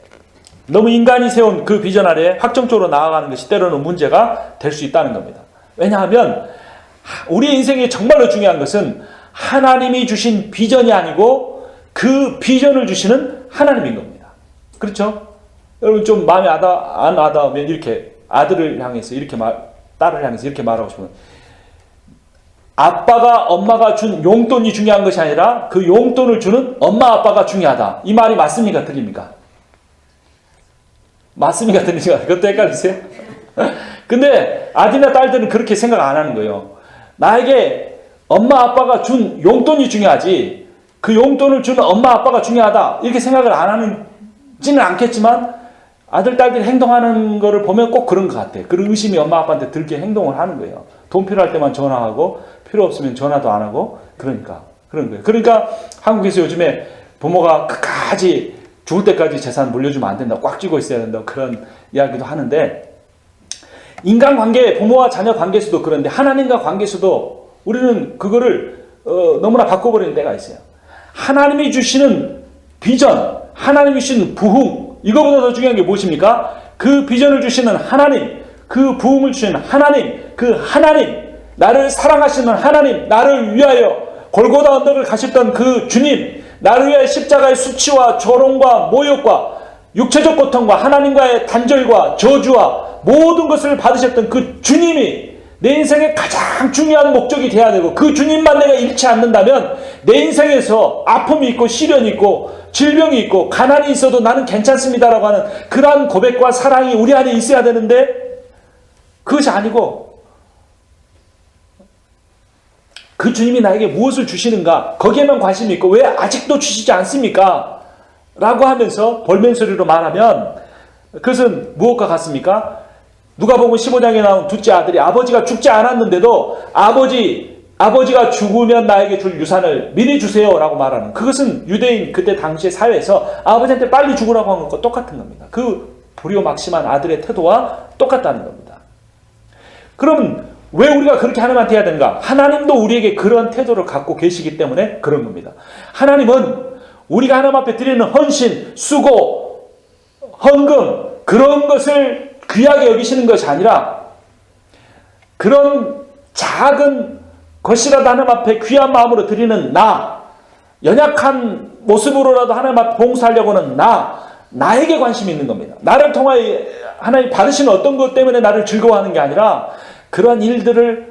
너무 인간이 세운 그 비전 아래 확정적으로 나아가는 것이 때로는 문제가 될 수 있다는 겁니다. 왜냐하면 우리의 인생에 정말로 중요한 것은 하나님이 주신 비전이 아니고 그 비전을 주시는 하나님인 겁니다. 그렇죠? 여러분 좀 마음에 안 와닿으면 이렇게 아들을 향해서 딸을 향해서 이렇게 말하고 싶으면 아빠가 엄마가 준 용돈이 중요한 것이 아니라 그 용돈을 주는 엄마 아빠가 중요하다. 이 말이 맞습니까? 틀립니까? 맞습니까? 틀립니까? 그것도 헷갈리세요? 근데 아들이나 딸들은 그렇게 생각 안 하는 거예요. 나에게 엄마 아빠가 준 용돈이 중요하지 그 용돈을 주는 엄마 아빠가 중요하다 이렇게 생각을 안 하지는 않겠지만 아들 딸들이 행동하는 거를 보면 꼭 그런 것 같아. 그런 의심이 엄마 아빠한테 들게 행동을 하는 거예요. 돈 필요할 때만 전화하고 필요 없으면 전화도 안 하고 그러니까 그런 거예요. 그러니까 한국에서 요즘에 부모가 끝까지 죽을 때까지 재산 물려주면 안 된다. 꽉 쥐고 있어야 된다. 그런 이야기도 하는데 인간관계, 부모와 자녀 관계에서도 그런데 하나님과 관계에서도 우리는 그거를 너무나 바꿔버리는 때가 있어요. 하나님이 주시는 비전, 하나님이 주시는 부흥 이거보다 더 중요한 게 무엇입니까? 그 비전을 주시는 하나님, 그 부흥을 주시는 하나님, 그 하나님, 나를 사랑하시는 하나님, 나를 위하여 골고다 언덕을 가셨던 그 주님, 나를 위하여 십자가의 수치와 조롱과 모욕과 육체적 고통과 하나님과의 단절과 저주와 모든 것을 받으셨던 그 주님이 내 인생의 가장 중요한 목적이 되어야 되고 그 주님만 내가 잃지 않는다면 내 인생에서 아픔이 있고 시련이 있고 질병이 있고 가난이 있어도 나는 괜찮습니다라고 하는 그러한 고백과 사랑이 우리 안에 있어야 되는데 그것이 아니고 그 주님이 나에게 무엇을 주시는가 거기에만 관심이 있고 왜 아직도 주시지 않습니까? 라고 하면서 볼멘소리로 말하면 그것은 무엇과 같습니까? 누가복음 15장에 나온 둘째 아들이 아버지가 죽지 않았는데도 아버지가 죽으면 나에게 줄 유산을 미리 주세요 라고 말하는 그것은 유대인 그때 당시의 사회에서 아버지한테 빨리 죽으라고 한 것과 똑같은 겁니다. 그 불효막심한 아들의 태도와 똑같다는 겁니다. 그러면 왜 우리가 그렇게 하나님한테 해야 되는가? 하나님도 우리에게 그런 태도를 갖고 계시기 때문에 그런 겁니다. 하나님은 우리가 하나님 앞에 드리는 헌신, 수고, 헌금 그런 것을 귀하게 여기시는 것이 아니라 그런 작은 것이라도 하나님 앞에 귀한 마음으로 드리는 나, 연약한 모습으로라도 하나님 앞에 봉사하려고 하는 나에게 관심이 있는 겁니다. 나를 통하여 하나님 받으시는 어떤 것 때문에 나를 즐거워하는 게 아니라 그러한 일들을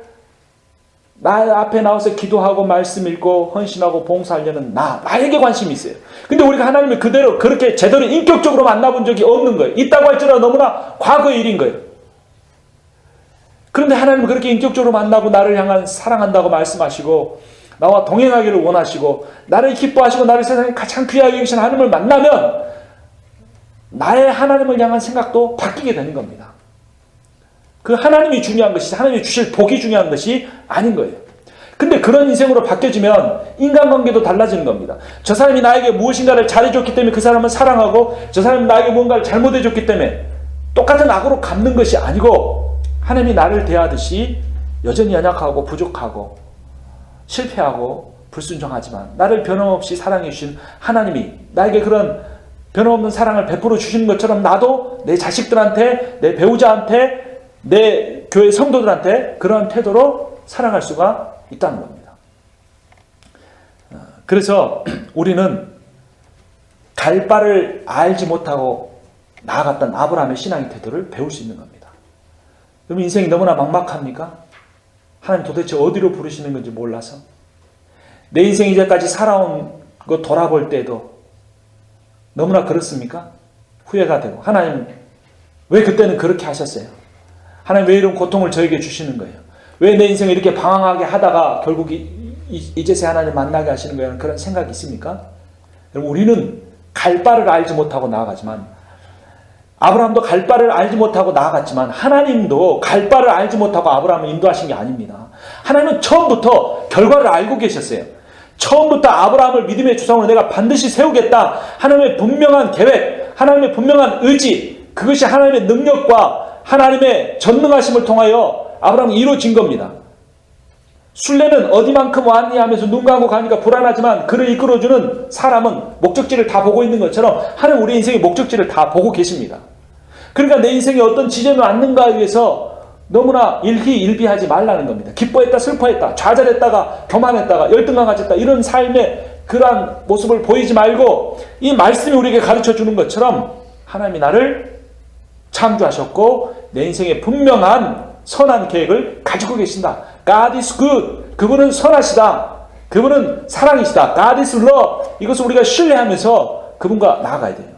나 앞에 나와서 기도하고 말씀 읽고 헌신하고 봉사하려는 나에게 관심이 있어요. 근데 우리가 하나님을 그대로 그렇게 제대로 인격적으로 만나본 적이 없는 거예요. 있다고 할지라도 너무나 과거의 일인 거예요. 그런데 하나님은 그렇게 인격적으로 만나고 나를 향한 사랑한다고 말씀하시고 나와 동행하기를 원하시고 나를 기뻐하시고 나를 세상에 가장 귀하게 여기시는 하나님을 만나면 나의 하나님을 향한 생각도 바뀌게 되는 겁니다. 그 하나님이 중요한 것이 하나님이 주실 복이 중요한 것이 아닌 거예요. 근데 그런 인생으로 바뀌어지면 인간관계도 달라지는 겁니다. 저 사람이 나에게 무엇인가를 잘해줬기 때문에 그 사람을 사랑하고 저 사람이 나에게 무언가를 잘못해줬기 때문에 똑같은 악으로 갚는 것이 아니고 하나님이 나를 대하듯이 여전히 연약하고 부족하고 실패하고 불순종하지만 나를 변함없이 사랑해 주신 하나님이 나에게 그런 변함없는 사랑을 베풀어 주시는 것처럼 나도 내 자식들한테 내 배우자한테 내 교회 성도들한테 그러한 태도로 살아갈 수가 있다는 겁니다. 그래서 우리는 갈 바를 알지 못하고 나아갔던 아브라함의 신앙의 태도를 배울 수 있는 겁니다. 그럼 인생이 너무나 막막합니까? 하나님 도대체 어디로 부르시는 건지 몰라서 내 인생 이제까지 살아온 거 돌아볼 때도 너무나 그렇습니까? 후회가 되고 하나님 왜 그때는 그렇게 하셨어요? 하나님 왜 이런 고통을 저에게 주시는 거예요? 왜 내 인생을 이렇게 방황하게 하다가 결국 이제서야 하나님 만나게 하시는 거예요? 그런 생각이 있습니까? 여러분 우리는 갈 바를 알지 못하고 나아가지만 아브라함도 갈 바를 알지 못하고 나아갔지만 하나님도 갈 바를 알지 못하고 아브라함을 인도하신 게 아닙니다. 하나님은 처음부터 결과를 알고 계셨어요. 처음부터 아브라함을 믿음의 주성으로 내가 반드시 세우겠다. 하나님의 분명한 계획, 하나님의 분명한 의지, 그것이 하나님의 능력과 하나님의 전능하심을 통하여 아브라함이 이루어진 겁니다. 순례는 어디만큼 왔니 하면서 눈 감고 가니까 불안하지만 그를 이끌어주는 사람은 목적지를 다 보고 있는 것처럼 하나님 우리 인생의 목적지를 다 보고 계십니다. 그러니까 내 인생에 어떤 지점이 왔는가에 의해서 너무나 일희일비하지 말라는 겁니다. 기뻐했다 슬퍼했다 좌절했다가 교만했다가 열등감가졌다 이런 삶의 그러한 모습을 보이지 말고 이 말씀이 우리에게 가르쳐주는 것처럼 하나님이 나를 창조하셨고 내 인생에 분명한 선한 계획을 가지고 계신다. God is good. 그분은 선하시다. 그분은 사랑이시다. God is love. 이것을 우리가 신뢰하면서 그분과 나아가야 돼요.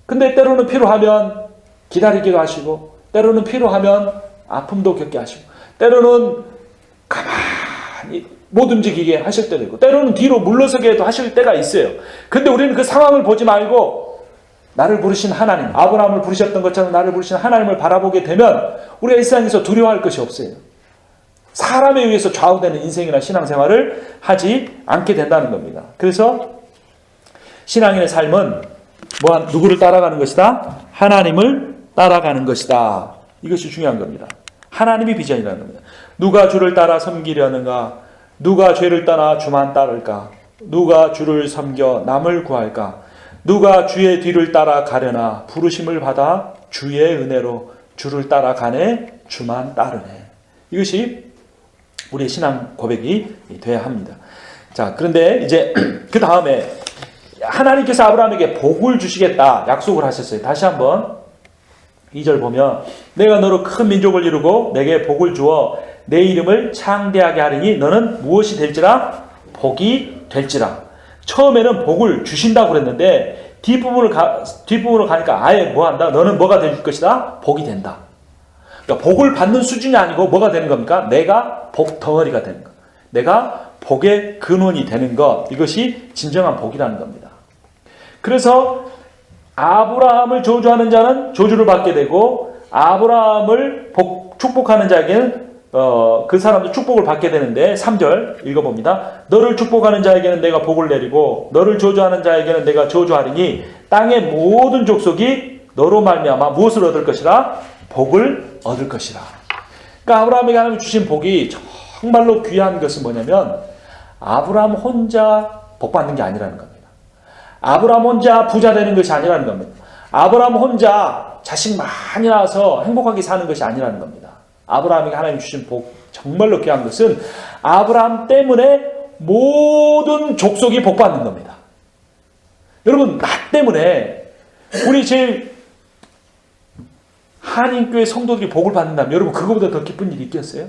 근데 때로는 필요하면 기다리기도 하시고 때로는 필요하면 아픔도 겪게 하시고, 때로는 가만히 못 움직이게 하실 때도 있고, 때로는 뒤로 물러서게도 하실 때가 있어요. 근데 우리는 그 상황을 보지 말고 나를 부르신 하나님, 아브라함을 부르셨던 것처럼 나를 부르신 하나님을 바라보게 되면 우리가 일상에서 두려워할 것이 없어요. 사람에 의해서 좌우되는 인생이나 신앙생활을 하지 않게 된다는 겁니다. 그래서 신앙인의 삶은 누구를 따라가는 것이다? 하나님을 따라가는 것이다. 이것이 중요한 겁니다. 하나님이 비전이라는 겁니다. 누가 주를 따라 섬기려는가? 누가 죄를 떠나 주만 따를까? 누가 주를 섬겨 남을 구할까? 누가 주의 뒤를 따라 가려나? 부르심을 받아 주의 은혜로 주를 따라가네 주만 따르네. 이것이 우리의 신앙 고백이 되어야 합니다. 자, 그런데 이제 그 다음에 하나님께서 아브라함에게 복을 주시겠다 약속을 하셨어요. 다시 한번 2절 보면 내가 너로 큰 민족을 이루고 내게 복을 주어 내 이름을 창대하게 하리니 너는 무엇이 될지라? 복이 될지라. 처음에는 복을 주신다고 그랬는데 뒷부분으로 가니까 아예 뭐한다? 너는 뭐가 될 것이다? 복이 된다. 그러니까 복을 받는 수준이 아니고 뭐가 되는 겁니까? 내가 복 덩어리가 되는 것. 내가 복의 근원이 되는 것. 이것이 진정한 복이라는 겁니다. 그래서 아브라함을 저주하는 자는 저주를 받게 되고 아브라함을 축복하는 자에게는 그 사람도 축복을 받게 되는데 3절 읽어봅니다. 너를 축복하는 자에게는 내가 복을 내리고 너를 저주하는 자에게는 내가 저주하리니 땅의 모든 족속이 너로 말미암아 무엇을 얻을 것이라? 복을 얻을 것이라. 그러니까 아브라함에게 하나님이 주신 복이 정말로 귀한 것은 뭐냐면 아브라함 혼자 복 받는 게 아니라는 겁니다. 아브라함 혼자 부자 되는 것이 아니라는 겁니다. 아브라함 혼자 자식 많이 낳아서 행복하게 사는 것이 아니라는 겁니다. 아브라함에게 하나님 주신 복 정말로 귀한 것은 아브라함 때문에 모든 족속이 복 받는 겁니다. 여러분, 나 때문에 우리 제일 한인교회 성도들이 복을 받는다면 여러분 그거보다 더 기쁜 일이 있겠어요?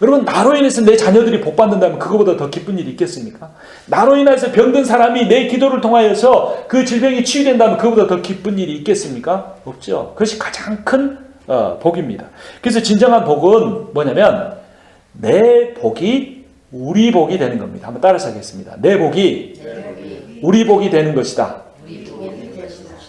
여러분, 나로 인해서 내 자녀들이 복 받는다면 그거보다 더 기쁜 일이 있겠습니까? 나로 인해서 병든 사람이 내 기도를 통하여서 그 질병이 치유된다면 그거보다 더 기쁜 일이 있겠습니까? 없죠. 그것이 가장 큰 복입니다. 그래서 진정한 복은 뭐냐면 내 복이 우리 복이 되는 겁니다. 한번 따라서 하겠습니다. 내 복이 우리 복이 되는 것이다.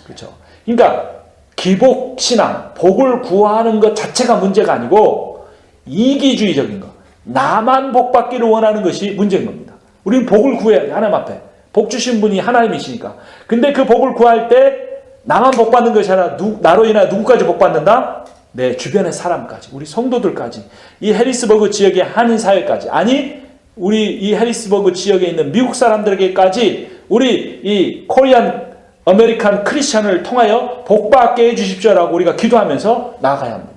그렇죠. 그러니까 기복신앙, 복을 구하는 것 자체가 문제가 아니고 이기주의적인 것, 나만 복 받기를 원하는 것이 문제인 겁니다. 우리는 복을 구해야 돼. 하나님 앞에 복 주신 분이 하나님이시니까. 근데 그 복을 구할 때 나만 복 받는 것이 아니라 나로 인하여 누구까지 복 받는다? 내 주변의 사람까지, 우리 성도들까지, 이 해리스버그 지역의 한인 사회까지, 아니 우리 이 해리스버그 지역에 있는 미국 사람들에게까지 우리 이 코리안 아메리칸 크리스천을 통하여 복받게 해주십시오라고 우리가 기도하면서 나아가야 합니다.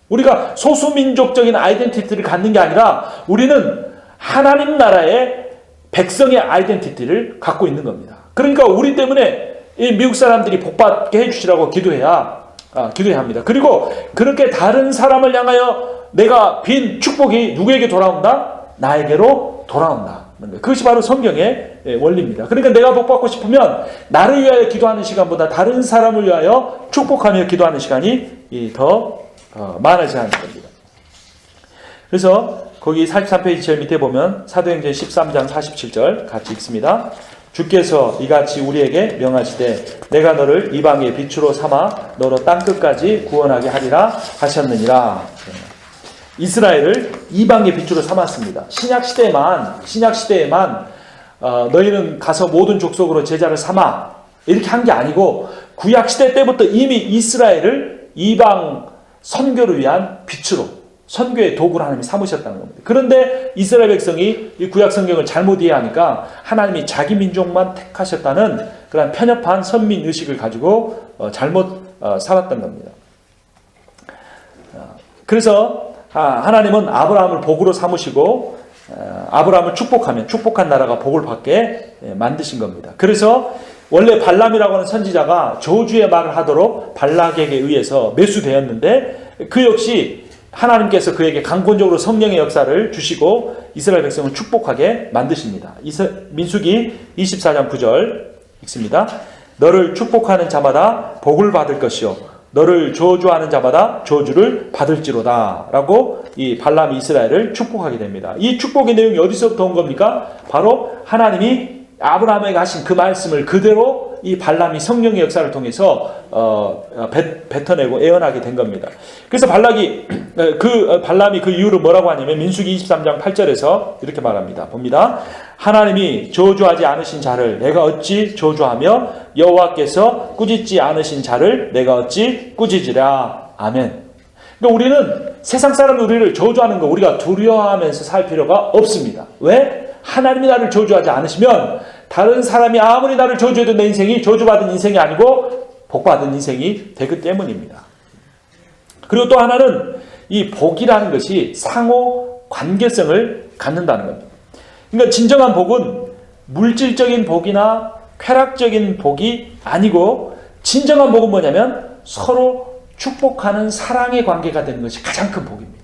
우리가 소수민족적인 아이덴티티를 갖는 게 아니라 우리는 하나님 나라의 백성의 아이덴티티를 갖고 있는 겁니다. 그러니까 우리 때문에 이 미국 사람들이 복받게 해주시라고 기도해야 합니다. 그리고 그렇게 다른 사람을 향하여 내가 빈 축복이 누구에게 돌아온다? 나에게로 돌아온다. 그것이 바로 성경의 원리입니다. 그러니까 내가 복받고 싶으면 나를 위하여 기도하는 시간보다 다른 사람을 위하여 축복하며 기도하는 시간이 더 많아져야 하는 겁니다. 그래서 거기 43페이지 제일 밑에 보면 사도행전 13장 47절 같이 읽습니다. 주께서 이같이 우리에게 명하시되 내가 너를 이방의 빛으로 삼아 너로 땅끝까지 구원하게 하리라 하셨느니라. 이스라엘을 이방의 빛으로 삼았습니다. 신약시대에만 너희는 가서 모든 족속으로 제자를 삼아 이렇게 한 게 아니고 구약시대 때부터 이미 이스라엘을 이방 선교를 위한 빛으로 선교의 도구를 하나님이 삼으셨다는 겁니다. 그런데 이스라엘 백성이 이 구약 성경을 잘못 이해하니까 하나님이 자기 민족만 택하셨다는 그런 편협한 선민 의식을 가지고 잘못 살았던 겁니다. 그래서 하나님은 아브라함을 복으로 삼으시고 아브라함을 축복하면 축복한 나라가 복을 받게 만드신 겁니다. 그래서 원래 발람이라고 하는 선지자가 저주의 말을 하도록 발락에게 의해서 매수되었는데 그 역시 하나님께서 그에게 강권적으로 성령의 역사를 주시고 이스라엘 백성을 축복하게 만드십니다. 민수기 24장 9절 읽습니다. 너를 축복하는 자마다 복을 받을 것이요 너를 저주하는 자마다 저주를 받을지로다 라고 이 발람이 이스라엘을 축복하게 됩니다. 이 축복의 내용이 어디서부터 온 겁니까? 바로 하나님이 아브라함에게 하신 그 말씀을 그대로 이 발람이 성령의 역사를 통해서 뱉어내고 애언하게 된 겁니다. 그래서 발람이 그 이유를 뭐라고 하냐면 민수기 23장 8절에서 이렇게 말합니다. 봅니다. 하나님이 저주하지 않으신 자를 내가 어찌 저주하며 여호와께서 꾸짖지 않으신 자를 내가 어찌 꾸짖으랴. 아멘. 그러니까 우리는 세상 사람들 우리를 저주하는 거 우리가 두려워하면서 살 필요가 없습니다. 왜? 하나님이 나를 저주하지 않으시면 다른 사람이 아무리 나를 저주해도 내 인생이 저주받은 인생이 아니고 복받은 인생이 되기 때문입니다. 그리고 또 하나는 이 복이라는 것이 상호 관계성을 갖는다는 겁니다. 그러니까 진정한 복은 물질적인 복이나 쾌락적인 복이 아니고 진정한 복은 뭐냐면 서로 축복하는 사랑의 관계가 되는 것이 가장 큰 복입니다.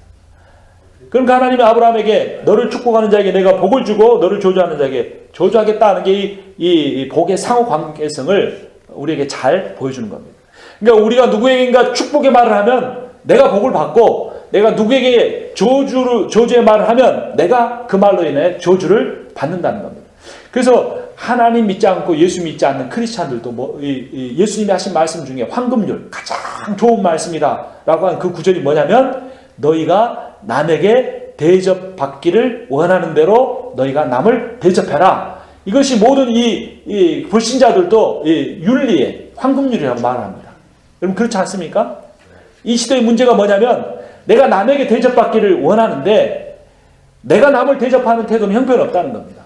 그러니까 하나님이 아브라함에게 너를 축복하는 자에게 내가 복을 주고 너를 저주하는 자에게 저주하겠다는 게 이 복의 상호 관계성을 우리에게 잘 보여주는 겁니다. 그러니까 우리가 누구에게인가 축복의 말을 하면 내가 복을 받고 내가 누구에게 저주의 말을 하면 내가 그 말로 인해 저주를 받는다는 겁니다. 그래서 하나님 믿지 않고 예수 믿지 않는 크리스찬들도 예수님이 하신 말씀 중에 황금률 가장 좋은 말씀이다라고 하는 그 구절이 뭐냐면 너희가 남에게 대접받기를 원하는 대로 너희가 남을 대접해라. 이것이 모든 이 불신자들도 윤리의 황금률이라고 말을 합니다. 여러분 그렇지 않습니까? 이 시대의 문제가 뭐냐면 내가 남에게 대접받기를 원하는데 내가 남을 대접하는 태도는 형편없다는 겁니다.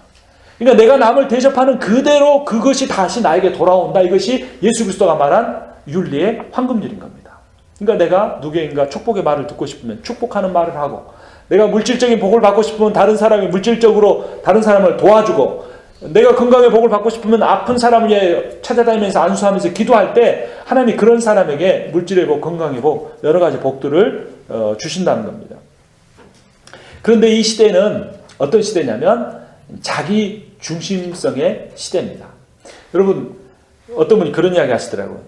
그러니까 내가 남을 대접하는 그대로 그것이 다시 나에게 돌아온다. 이것이 예수 그리스도가 말한 윤리의 황금률인 겁니다. 그러니까 내가 누구인가 축복의 말을 듣고 싶으면 축복하는 말을 하고 내가 물질적인 복을 받고 싶으면 다른 사람이 물질적으로 다른 사람을 도와주고 내가 건강의 복을 받고 싶으면 아픈 사람을 위해 찾아다니면서 안수하면서 기도할 때 하나님이 그런 사람에게 물질의 복, 건강의 복, 여러 가지 복들을 주신다는 겁니다. 그런데 이 시대는 어떤 시대냐면 자기 중심성의 시대입니다. 여러분 어떤 분이 그런 이야기 하시더라고요.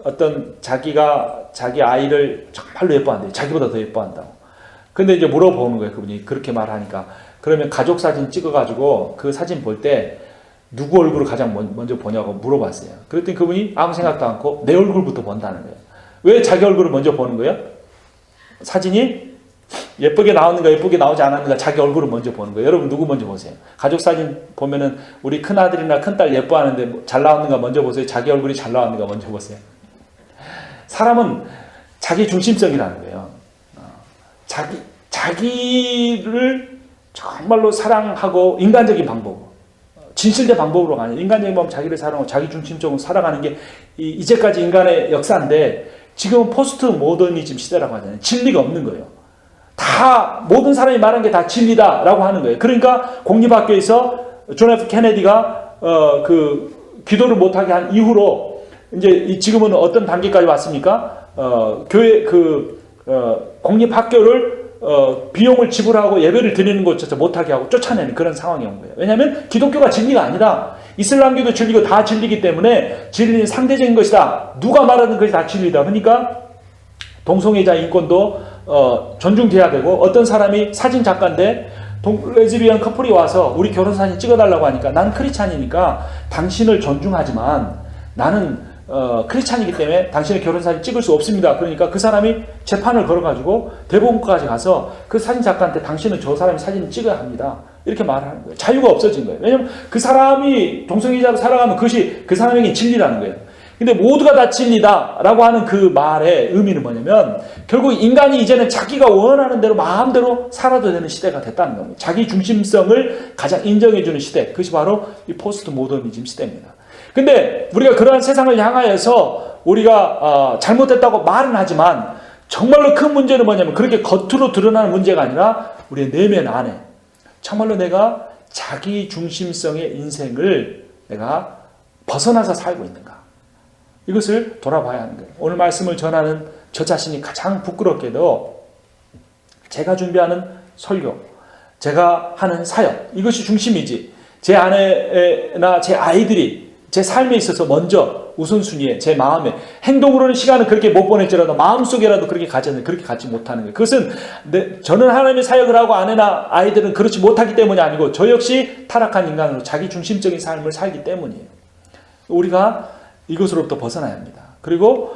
어떤 자기가 자기 아이를 정말로 예뻐한대요. 자기보다 더 예뻐한다고. 근데 이제 물어보는 거예요. 그분이 그렇게 말하니까. 그러면 가족 사진 찍어가지고 그 사진 볼 때 누구 얼굴을 가장 먼저 보냐고 물어봤어요. 그랬더니 그분이 아무 생각도 않고 내 얼굴부터 본다는 거예요. 왜 자기 얼굴을 먼저 보는 거예요? 사진이 예쁘게 나오는가 예쁘게 나오지 않았는가 자기 얼굴을 먼저 보는 거예요. 여러분 누구 먼저 보세요? 가족 사진 보면은 우리 큰아들이나 큰딸 예뻐하는데 잘 나왔는가 먼저 보세요. 자기 얼굴이 잘 나왔는가 먼저 보세요. 사람은 자기 중심성이라는 거예요. 자기를 정말로 사랑하고 인간적인 방법, 진실된 방법으로 가는 인간적인 방법, 자기를 사랑하고 자기 중심적으로 살아가는 게 이제까지 인간의 역사인데 지금은 포스트 모더니즘 시대라고 하잖아요. 진리가 없는 거예요. 다 모든 사람이 말한 게 다 진리다라고 하는 거예요. 그러니까 공립학교에서 존 F 케네디가 그 기도를 못하게 한 이후로 이제 지금은 어떤 단계까지 왔습니까? 교회 공립학교를 비용을 지불하고 예배를 드리는 곳에서 못하게 하고 쫓아내는 그런 상황이 온 거예요. 왜냐하면 기독교가 진리가 아니다. 이슬람교도 진리고 다 진리기 때문에 진리는 상대적인 것이다. 누가 말하는 것이 다 진리다. 그러니까 동성애자 인권도 존중돼야 되고 어떤 사람이 사진 작가인데 레즈비언 커플이 와서 우리 결혼사진 찍어달라고 하니까 난 크리스찬이니까 당신을 존중하지만 나는 크리스찬이기 때문에 당신의 결혼사진 찍을 수 없습니다. 그러니까 그 사람이 재판을 걸어가지고 대법원까지 가서 그 사진 작가한테 당신은 저 사람의 사진을 찍어야 합니다. 이렇게 말하는 거예요. 자유가 없어진 거예요. 왜냐하면 그 사람이 동성애자로 살아가면 그것이 그 사람에게 진리라는 거예요. 근데 모두가 다 진리다라고 하는 그 말의 의미는 뭐냐면 결국 인간이 이제는 자기가 원하는 대로 마음대로 살아도 되는 시대가 됐다는 겁니다. 자기 중심성을 가장 인정해주는 시대. 그것이 바로 이 포스트 모더니즘 시대입니다. 근데 우리가 그러한 세상을 향하여서 우리가 잘못했다고 말은 하지만 정말로 큰 문제는 뭐냐면 그렇게 겉으로 드러나는 문제가 아니라 우리의 내면 안에 정말로 내가 자기 중심성의 인생을 내가 벗어나서 살고 있는가. 이것을 돌아봐야 하는 거예요. 오늘 말씀을 전하는 저 자신이 가장 부끄럽게도 제가 준비하는 설교, 제가 하는 사역, 이것이 중심이지 제 아내나 제 아이들이 제 삶에 있어서 먼저 우선순위에 제 마음에 행동으로는 시간을 그렇게 못 보낼지라도 마음속에라도 그렇게 가졌는데 그렇게 갖지 못하는 거예요. 그것은 저는 하나님의 사역을 하고 아내나 아이들은 그렇지 못하기 때문이 아니고 저 역시 타락한 인간으로 자기 중심적인 삶을 살기 때문이에요. 우리가 이것으로부터 벗어나야 합니다. 그리고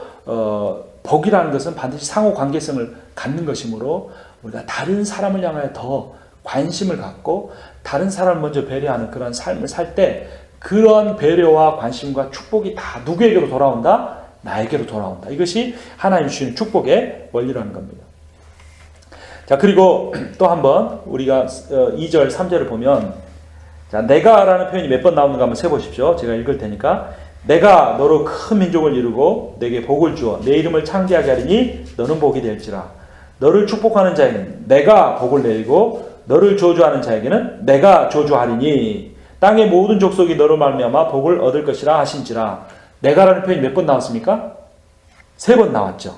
복이라는 것은 반드시 상호 관계성을 갖는 것이므로 우리가 다른 사람을 향하여 더 관심을 갖고 다른 사람을 먼저 배려하는 그런 삶을 살 때 그런 배려와 관심과 축복이 다 누구에게로 돌아온다? 나에게로 돌아온다. 이것이 하나님 주시는 축복의 원리라는 겁니다. 자, 그리고 또 한번 우리가 2절, 3절을 보면 자, 내가라는 표현이 몇 번 나오는가 한번 세보십시오. 제가 읽을 테니까. 내가 너로 큰 민족을 이루고 내게 복을 주어 내 이름을 창대하게 하리니 너는 복이 될지라. 너를 축복하는 자에게는 내가 복을 내리고 너를 저주하는 자에게는 내가 저주하리니 땅의 모든 족속이 너로 말미암아 복을 얻을 것이라 하신지라. 내가라는 표현이 몇 번 나왔습니까? 3번 나왔죠.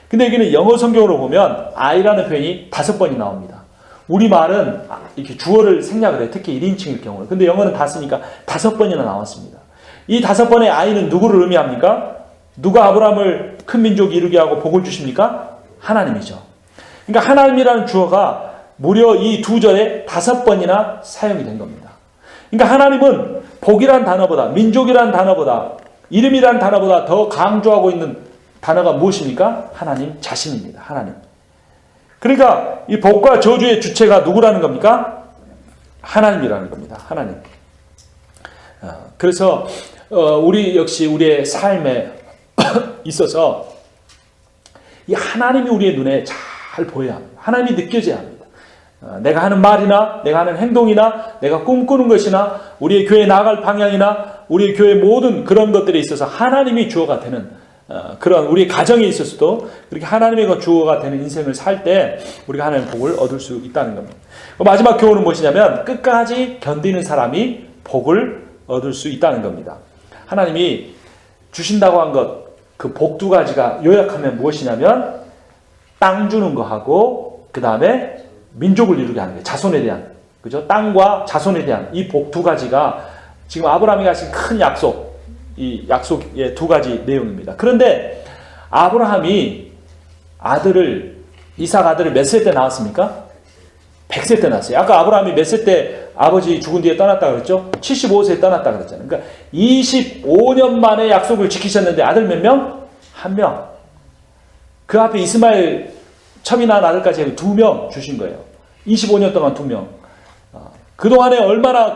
근데 여기는 영어 성경으로 보면 I라는 표현이 5번이 나옵니다. 우리말은 이렇게 주어를 생략을 해요. 특히 1인칭일 경우는. 근데 영어는 다 쓰니까 5번이나 나왔습니다. 이 5번의 I는 누구를 의미합니까? 누가 아브라함을 큰 민족이 이루게 하고 복을 주십니까? 하나님이죠. 그러니까 하나님이라는 주어가 무려 이 2절에 5번이나 사용이 된 겁니다. 그러니까 하나님은 복이란 단어보다, 민족이란 단어보다, 이름이란 단어보다 더 강조하고 있는 단어가 무엇입니까? 하나님 자신입니다. 하나님. 그러니까 이 복과 저주의 주체가 누구라는 겁니까? 하나님이라는 겁니다. 하나님. 그래서 우리 역시 우리의 삶에 있어서 이 하나님이 우리의 눈에 잘 보여야 합니다. 하나님이 느껴져야 합니다. 내가 하는 말이나 내가 하는 행동이나 내가 꿈꾸는 것이나 우리의 교회에 나아갈 방향이나 우리의 교회의 모든 그런 것들에 있어서 하나님이 주어가 되는 그런 우리의 가정에 있어서도 그렇게 하나님의 주어가 되는 인생을 살 때 우리가 하나님의 복을 얻을 수 있다는 겁니다. 마지막 교훈은 무엇이냐면 끝까지 견디는 사람이 복을 얻을 수 있다는 겁니다. 하나님이 주신다고 한 것, 그 복 2가지가 요약하면 무엇이냐면 땅 주는 거하고 그 다음에 민족을 이루게 하는 거예요. 자손에 대한. 그죠? 땅과 자손에 대한 이 복 2가지가 지금 아브라함이 가진 큰 약속, 이 약속의 2가지 내용입니다. 그런데 아브라함이 이삭 아들을 몇 세 때 낳았습니까? 100세 때 낳았어요. 아까 아브라함이 몇 세 때 아버지 죽은 뒤에 떠났다 그랬죠? 75세에 떠났다 그랬잖아요. 그러니까 25년 만에 약속을 지키셨는데 아들 몇 명? 1명. 그 앞에 이스마엘 첨이 낳은 아들까지 2명 주신 거예요. 25년 동안 2명. 그동안에 얼마나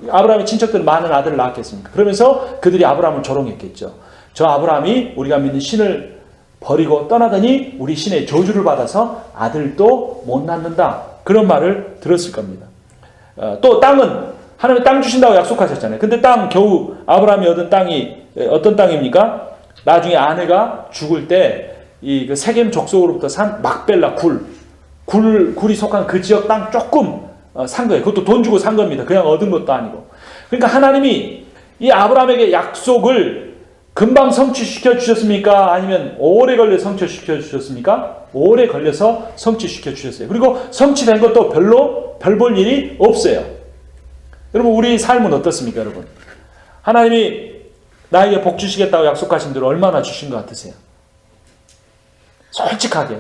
아브라함의 친척들은 많은 아들을 낳았겠습니까? 그러면서 그들이 아브라함을 조롱했겠죠. 저 아브라함이 우리가 믿는 신을 버리고 떠나더니 우리 신의 저주를 받아서 아들도 못 낳는다. 그런 말을 들었을 겁니다. 또 땅은 하나님이 땅 주신다고 약속하셨잖아요. 근데 땅 겨우 아브라함이 얻은 땅이 어떤 땅입니까? 나중에 아내가 죽을 때 이 세겜 족속으로부터 산 막벨라 굴이 속한 그 지역 땅 조금 산 거예요. 그것도 돈 주고 산 겁니다. 그냥 얻은 것도 아니고. 그러니까 하나님이 이 아브라함에게 약속을 금방 성취시켜 주셨습니까? 아니면 오래 걸려 성취시켜 주셨습니까? 오래 걸려서 성취시켜 주셨어요. 그리고 성취된 것도 별로 별 볼 일이 없어요. 여러분 우리 삶은 어떻습니까, 여러분? 하나님이 나에게 복 주시겠다고 약속하신 대로 얼마나 주신 것 같으세요? 솔직하게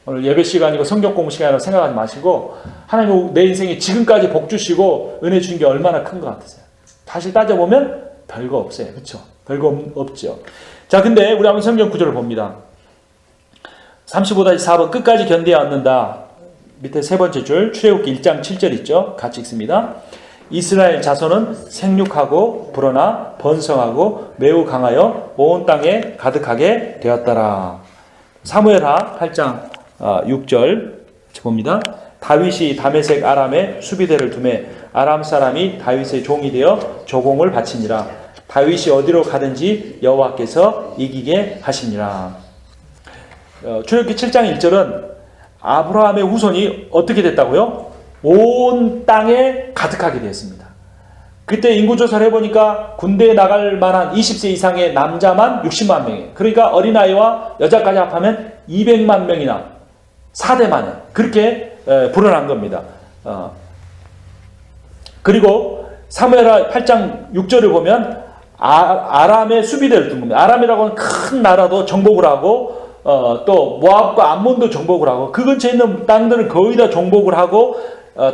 오늘 예배 시간이고 성경 공부 시간이라고 생각하지 마시고 하나님 내 인생에 지금까지 복 주시고 은혜 주신 게 얼마나 큰 것 같으세요? 사실 따져보면 별거 없어요. 그렇죠? 별거 없죠. 자, 근데 우리 한번 성경 구절을 봅니다. 35-4번 끝까지 견뎌야 얻는다. 밑에 3번째 줄 출애굽기 1장 7절 있죠? 같이 읽습니다. 이스라엘 자손은 생육하고 불어나 번성하고 매우 강하여 온 땅에 가득하게 되었더라. 사무엘하 8장 6절 봅니다. 다윗이 다메섹 아람에 수비대를 두매 아람 사람이 다윗의 종이 되어 조공을 바치니라. 다윗이 어디로 가든지 여호와께서 이기게 하시니라. 출애굽기 7장 1절은 아브라함의 후손이 어떻게 됐다고요? 온 땅에 가득하게 되었습니다. 그때 인구조사를 해보니까 군대에 나갈 만한 20세 이상의 남자만 60만 명이에요. 그러니까 어린아이와 여자까지 합하면 200만 명이나 4대 만에 그렇게 불어난 겁니다. 그리고 사무엘하 8장 6절을 보면 아람의 수비대를 둔 겁니다. 아람이라고 하는 큰 나라도 정복을 하고 또 모압과 암몬도 정복을 하고 그 근처에 있는 땅들은 거의 다 정복을 하고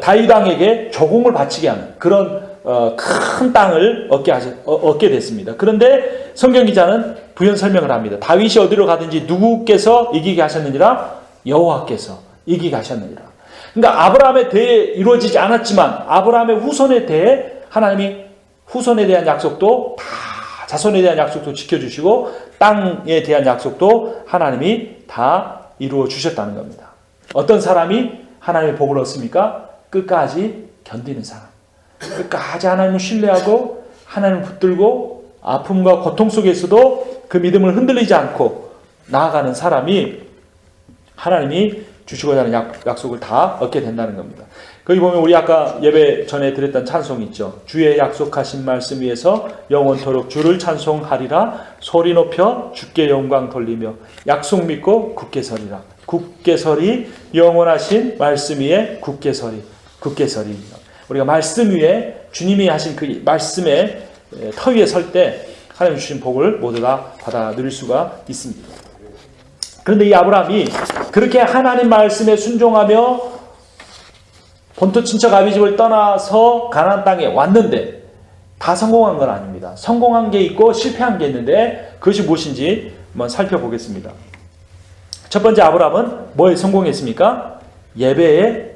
다윗 왕에게 조공을 바치게 하는 그런 큰 땅을 얻게 됐습니다. 그런데 성경 기자는 부연 설명을 합니다. 다윗이 어디로 가든지 누구께서 이기게 하셨느니라? 여호와께서 이기게 하셨느니라. 그러니까 아브라함에 대해 이루어지지 않았지만 아브라함의 후손에 대해 하나님이 후손에 대한 약속도 다 자손에 대한 약속도 지켜주시고 땅에 대한 약속도 하나님이 다 이루어 주셨다는 겁니다. 어떤 사람이 하나님의 복을 얻습니까? 끝까지 견디는 사람. 끝까지 하나님을 신뢰하고 하나님을 붙들고 아픔과 고통 속에서도 그 믿음을 흔들리지 않고 나아가는 사람이 하나님이 주시고자 하는 약속을 다 얻게 된다는 겁니다. 거기 보면 우리 아까 예배 전에 드렸던 찬송이 있죠. 주의 약속하신 말씀 위에서 영원토록 주를 찬송하리라. 소리 높여 주께 영광 돌리며 약속 믿고 굳게 서리라. 굳게 서리 영원하신 말씀 위에 굳게 서리. 굳게 서리. 우리가 말씀 위에 주님이 하신 그 말씀의 터 위에 설 때 하나님 주신 복을 모두 다 받아 누릴 수가 있습니다. 그런데 이 아브라함이 그렇게 하나님 말씀에 순종하며 본토 친척 아비집을 떠나서 가나안 땅에 왔는데 다 성공한 건 아닙니다. 성공한 게 있고 실패한 게 있는데 그것이 무엇인지 한번 살펴보겠습니다. 첫 번째 아브라함은 뭐에 성공했습니까? 예배에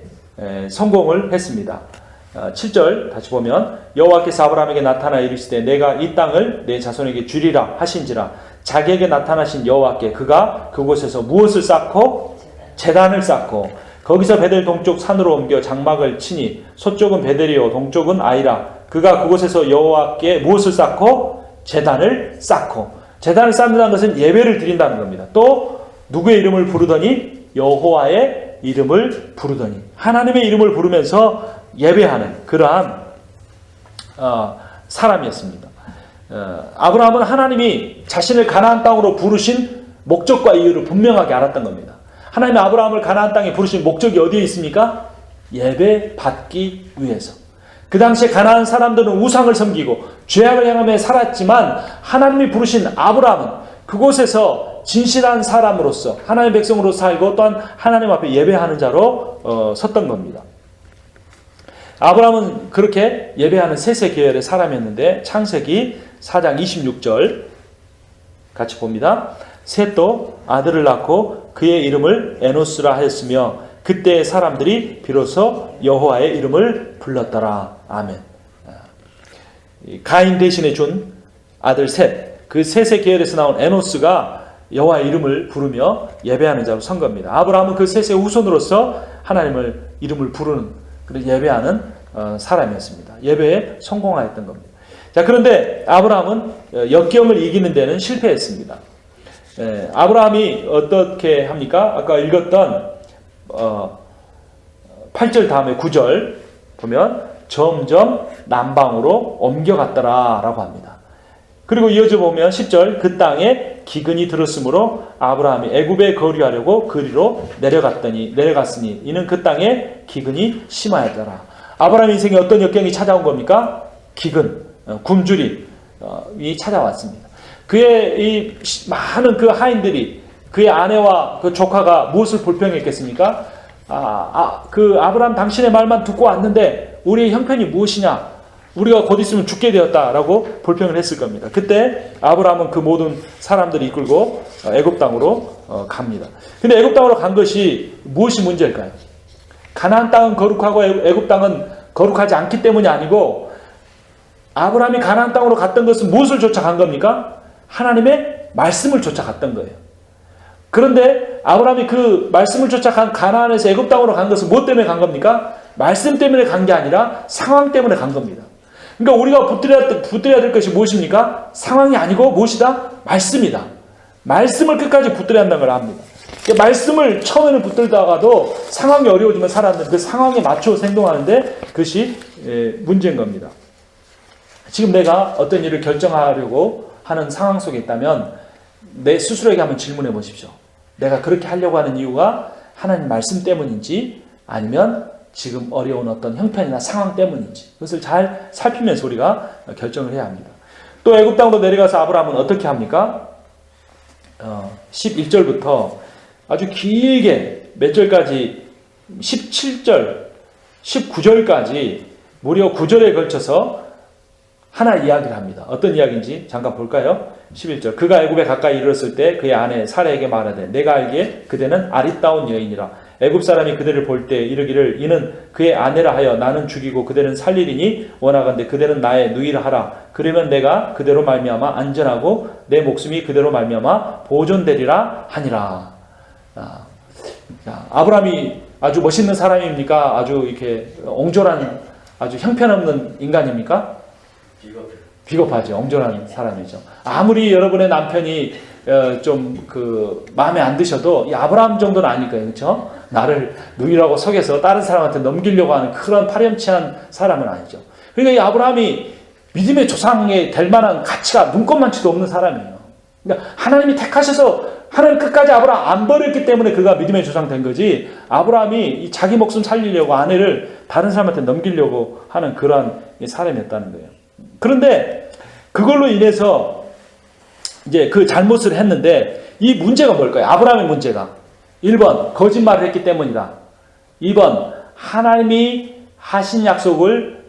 성공을 했습니다. 7절 다시 보면 여호와께서 아브라함에게 나타나 이르시되 내가 이 땅을 내 자손에게 주리라 하신지라 자기에게 나타나신 여호와께 그가 그곳에서 무엇을 쌓고 제단을 쌓고 거기서 베델 동쪽 산으로 옮겨 장막을 치니 서쪽은 베델이요 동쪽은 아이라 그가 그곳에서 여호와께 무엇을 쌓고 제단을 쌓고 제단을 쌓는다는 것은 예배를 드린다는 겁니다. 또 누구의 이름을 부르더니 여호와의 이름을 부르더니 하나님의 이름을 부르면서 예배하는 그러한 사람이었습니다. 아브라함은 하나님이 자신을 가나안 땅으로 부르신 목적과 이유를 분명하게 알았던 겁니다. 하나님이 아브라함을 가나안 땅에 부르신 목적이 어디에 있습니까? 예배 받기 위해서. 그 당시에 가나안 사람들은 우상을 섬기고 죄악을 행하며 살았지만 하나님이 부르신 아브라함은 그곳에서 진실한 사람으로서 하나님의 백성으로 살고 또한 하나님 앞에 예배하는 자로 섰던 겁니다. 아브라함은 그렇게 예배하는 셋의 계열의 사람이었는데 창세기 4장 26절 같이 봅니다. 셋도 아들을 낳고 그의 이름을 에노스라 하였으며 그때의 사람들이 비로소 여호와의 이름을 불렀더라. 아멘. 가인 대신에 준 아들 셋, 그 셋의 계열에서 나온 에노스가 여호와의 이름을 부르며 예배하는 자로 선 겁니다. 아브라함은 그 셋의 후손으로서 하나님을 이름을 부르는 그런 예배하는 사람이었습니다. 예배에 성공하였던 겁니다. 자, 그런데 아브라함은 역경을 이기는 데는 실패했습니다. 아브라함이 어떻게 합니까? 아까 읽었던 8절 다음에 9절 보면 점점 남방으로 옮겨갔더라 라고 합니다. 그리고 이어져 보면 10절 그 땅에 기근이 들었으므로 아브라함이 애굽에 거류하려고 그리로 내려갔으니 이는 그 땅에 기근이 심하였더라. 아브라함 인생에 어떤 역경이 찾아온 겁니까? 기근, 굶주림이 찾아왔습니다. 그의 이 많은 그 하인들이 그의 아내와 그 조카가 무엇을 불평했겠습니까? 그 아브라함 당신의 말만 듣고 왔는데 우리의 형편이 무엇이냐? 우리가 곧 있으면 죽게 되었다라고 불평을 했을 겁니다. 그때 아브라함은 그 모든 사람들을 이끌고 애굽 땅으로 갑니다. 근데 애굽 땅으로 간 것이 무엇이 문제일까요? 가나안 땅은 거룩하고 애굽 땅은 거룩하지 않기 때문이 아니고 아브라함이 가나안 땅으로 갔던 것은 무엇을 쫓아간 겁니까? 하나님의 말씀을 쫓아갔던 거예요. 그런데 아브라함이 그 말씀을 쫓아간 가나안에서 애굽 땅으로 간 것은 무엇 때문에 간 겁니까? 말씀 때문에 간 게 아니라 상황 때문에 간 겁니다. 그러니까 우리가 붙들어야 될 것이 무엇입니까? 상황이 아니고 무엇이다? 말씀이다. 말씀을 끝까지 붙들어야 한다는 걸 압니다. 말씀을 처음에는 붙들다가도 상황이 어려워지면 살았는데 그 상황에 맞춰서 행동하는데 그것이 문제인 겁니다. 지금 내가 어떤 일을 결정하려고 하는 상황 속에 있다면 내 스스로에게 한번 질문해 보십시오. 내가 그렇게 하려고 하는 이유가 하나님 말씀 때문인지 아니면 지금 어려운 어떤 형편이나 상황 때문인지 그것을 잘 살피면서 우리가 결정을 해야 합니다. 또 애굽 땅으로 내려가서 아브라함은 어떻게 합니까? 11절부터 아주 길게 몇 절까지 17절, 19절까지 무려 9절에 걸쳐서 하나 이야기를 합니다. 어떤 이야기인지 잠깐 볼까요? 11절. 그가 애굽에 가까이 이르렀을 때 그의 아내 사라에게 말하되 내가 알기에 그대는 아리따운 여인이라. 애굽 사람이 그대를 볼 때 이르기를 이는 그의 아내라 하여 나는 죽이고 그대는 살리리니 원하건대 그대는 나의 누이라 하라. 그러면 내가 그대로 말미암아 안전하고 내 목숨이 그대로 말미암아 보존되리라 하니라. 아브라함이 아주 멋있는 사람입니까? 아주 이렇게 옹졸한 아주 형편없는 인간입니까? 비겁하죠. 옹졸한 사람이죠. 아무리 여러분의 남편이 좀 마음에 안 드셔도 이 아브라함 정도는 아닐 거예요. 그렇죠? 나를 누이라고 속여서 다른 사람한테 넘기려고 하는 그런 파렴치한 사람은 아니죠. 그러니까 이 아브라함이 믿음의 조상에 될 만한 가치가 눈꼽만치도 없는 사람이에요. 그러니까 하나님이 택하셔서 하나님 끝까지 아브라함 안 버렸기 때문에 그가 믿음의 조상 된 거지, 아브라함이 자기 목숨 살리려고 아내를 다른 사람한테 넘기려고 하는 그러한 사람이었다는 거예요. 그런데 그걸로 인해서 이제 그 잘못을 했는데 이 문제가 뭘까요? 아브라함의 문제가 1번 거짓말을 했기 때문이다. 2번 하나님이 하신 약속을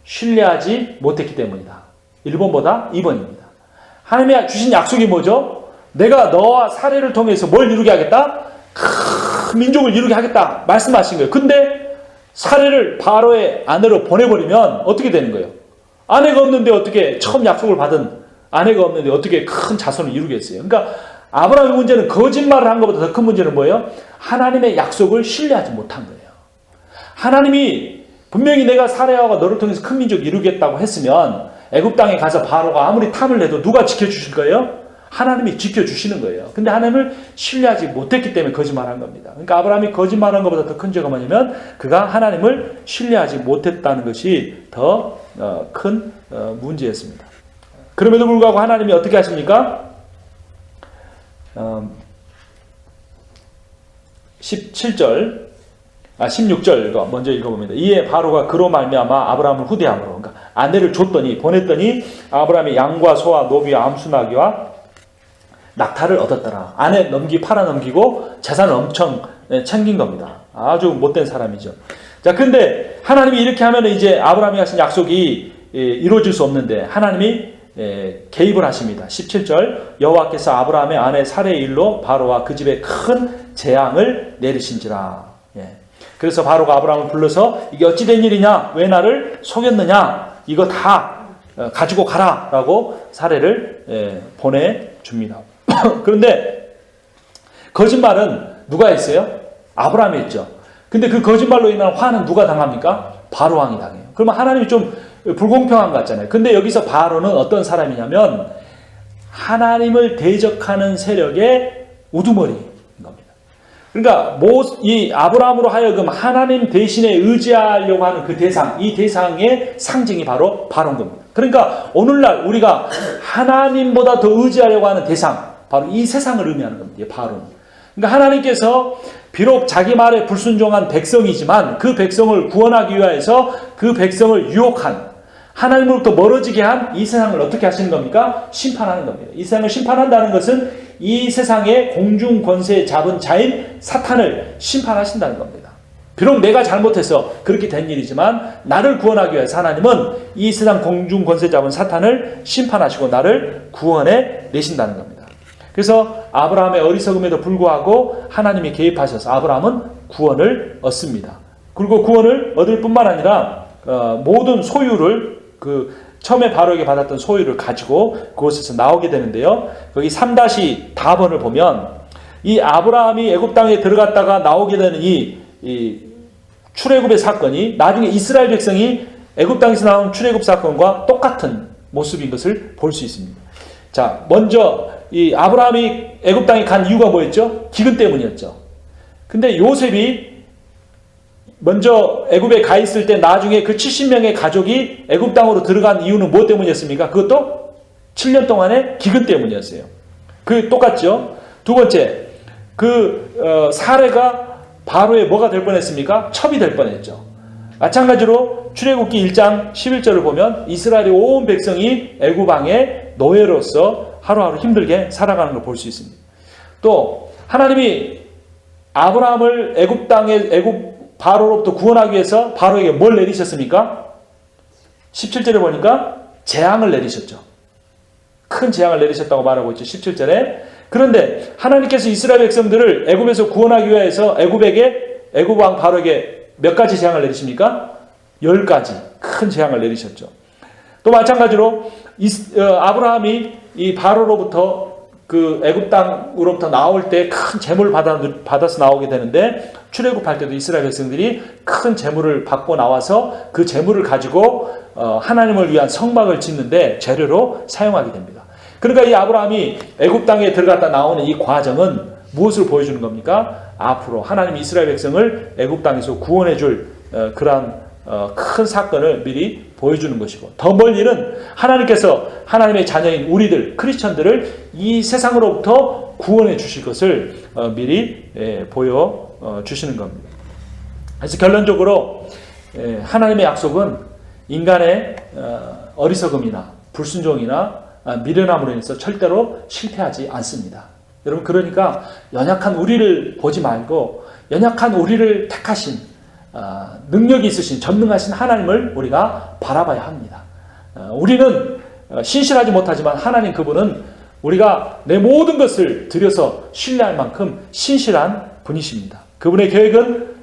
신뢰하지 못했기 때문이다. 1번보다 2번입니다. 하나님이 주신 약속이 뭐죠? 내가 너와 사례를 통해서 뭘 이루게 하겠다? 큰 민족을 이루게 하겠다 말씀하신 거예요. 근데 사례를 바로의 아내로 보내버리면 어떻게 되는 거예요? 아내가 없는데 어떻게 처음 약속을 받은 아내가 없는데 어떻게 큰 자손을 이루겠어요? 그러니까 아브라함의 문제는 거짓말을 한 것보다 더 큰 문제는 뭐예요? 하나님의 약속을 신뢰하지 못한 거예요. 하나님이 분명히 내가 사례하고 너를 통해서 큰 민족을 이루겠다고 했으면 애굽 땅에 가서 바로가 아무리 탐을 내도 누가 지켜주실 거예요? 하나님이 지켜주시는 거예요. 근데 하나님을 신뢰하지 못했기 때문에 거짓말한 겁니다. 그러니까 아브라함이 거짓말한 것보다 더 큰 죄가 뭐냐면 그가 하나님을 신뢰하지 못했다는 것이 더 큰 문제였습니다. 그럼에도 불구하고 하나님이 어떻게 하십니까? 16절 먼저 읽어봅니다. 이에 바로가 그로 말미암아 아브라함을 후대함으로, 그러니까 아내를 줬더니 보냈더니 아브라함이 양과 소와 노비와 암수나귀와 낙타를 얻었더라. 아내 팔아 넘기고 재산을 엄청 챙긴 겁니다. 아주 못된 사람이죠. 자, 근데 하나님이 이렇게 하면 이제 아브라함이 하신 약속이 이루어질 수 없는데 하나님이 개입을 하십니다. 17절 여호와께서 아브라함의 아내 사레의 일로 바로와 그 집에 큰 재앙을 내리신지라. 그래서 바로가 아브라함을 불러서 이게 어찌 된 일이냐? 왜 나를 속였느냐? 이거 다 가지고 가라 라고 사례를 보내줍니다. 그런데 거짓말은 누가 했어요? 아브라함이 했죠. 근데 그 거짓말로 인한 화는 누가 당합니까? 바로 왕이 당해요. 그러면 하나님이 좀 불공평한 것 같잖아요. 근데 여기서 바로는 어떤 사람이냐면 하나님을 대적하는 세력의 우두머리인 겁니다. 그러니까 이 아브라함으로 하여금 하나님 대신에 의지하려고 하는 그 대상, 이 대상의 상징이 바로 바로인 겁니다. 그러니까 오늘날 우리가 하나님보다 더 의지하려고 하는 대상, 바로 이 세상을 의미하는 겁니다. 바로는. 그러니까 하나님께서 비록 자기 말에 불순종한 백성이지만 그 백성을 구원하기 위해서 그 백성을 유혹한, 하나님으로부터 멀어지게 한 이 세상을 어떻게 하시는 겁니까? 심판하는 겁니다. 이 세상을 심판한다는 것은 이 세상의 공중 권세 잡은 자인 사탄을 심판하신다는 겁니다. 비록 내가 잘못해서 그렇게 된 일이지만 나를 구원하기 위해서 하나님은 이 세상 공중 권세 잡은 사탄을 심판하시고 나를 구원해 내신다는 겁니다. 그래서 아브라함의 어리석음에도 불구하고 하나님이 개입하셔서 아브라함은 구원을 얻습니다. 그리고 구원을 얻을 뿐만 아니라 모든 소유를 처음에 바로에게 받았던 소유를 가지고 그곳에서 나오게 되는데요. 거기 3-4번을 보면 이 아브라함이 애굽 땅에 들어갔다가 나오게 되는 이 출애굽의 사건이 나중에 이스라엘 백성이 애굽 땅에서 나온 출애굽 사건과 똑같은 모습인 것을 볼 수 있습니다. 자, 먼저 이 아브라함이 애굽 땅에 간 이유가 뭐였죠? 기근 때문이었죠. 근데 요셉이 먼저 애굽에 가 있을 때 나중에 그 70명의 가족이 애굽 땅으로 들어간 이유는 무엇 때문이었습니까? 그것도 7년 동안의 기근 때문이었어요. 그 똑같죠. 두 번째, 사례가 바로의 뭐가 될 뻔했습니까? 첩이 될 뻔했죠. 마찬가지로 출애굽기 1장 11절을 보면 이스라엘의 온 백성이 애굽 왕의 노예로서 하루하루 힘들게 살아가는 걸 볼 수 있습니다. 또 하나님이 아브라함을 애굽 땅에 애굽 바로로부터 구원하기 위해서 바로에게 뭘 내리셨습니까? 17절에 보니까 재앙을 내리셨죠. 큰 재앙을 내리셨다고 말하고 있죠. 17절에. 그런데 하나님께서 이스라엘 백성들을 애굽에서 구원하기 위해서 애굽 왕 바로에게 몇 가지 재앙을 내리십니까? 10가지 큰 재앙을 내리셨죠. 또 마찬가지로 아브라함이 이 바로로부터 그 애굽 땅으로부터 나올 때 큰 재물을 받아서 나오게 되는데 출애굽할 때도 이스라엘 백성들이 큰 재물을 받고 나와서 그 재물을 가지고 하나님을 위한 성막을 짓는데 재료로 사용하게 됩니다. 그러니까 이 아브라함이 애굽 땅에 들어갔다 나오는 이 과정은 무엇을 보여주는 겁니까? 앞으로 하나님 이스라엘 백성을 애굽 땅에서 구원해 줄 그러한 큰 사건을 미리 보여주는 것이고, 더 멀리는 하나님께서 하나님의 자녀인 우리들 크리스천들을 이 세상으로부터 구원해 주실 것을 미리 보여주시는 겁니다. 그래서 결론적으로 하나님의 약속은 인간의 어리석음이나 불순종이나 미련함으로 인해서 절대로 실패하지 않습니다. 여러분, 그러니까 연약한 우리를 보지 말고 연약한 우리를 택하신 능력이 있으신 전능하신 하나님을 우리가 바라봐야 합니다. 우리는 신실하지 못하지만 하나님 그분은 우리가 내 모든 것을 들여서 신뢰할 만큼 신실한 분이십니다. 그분의 계획은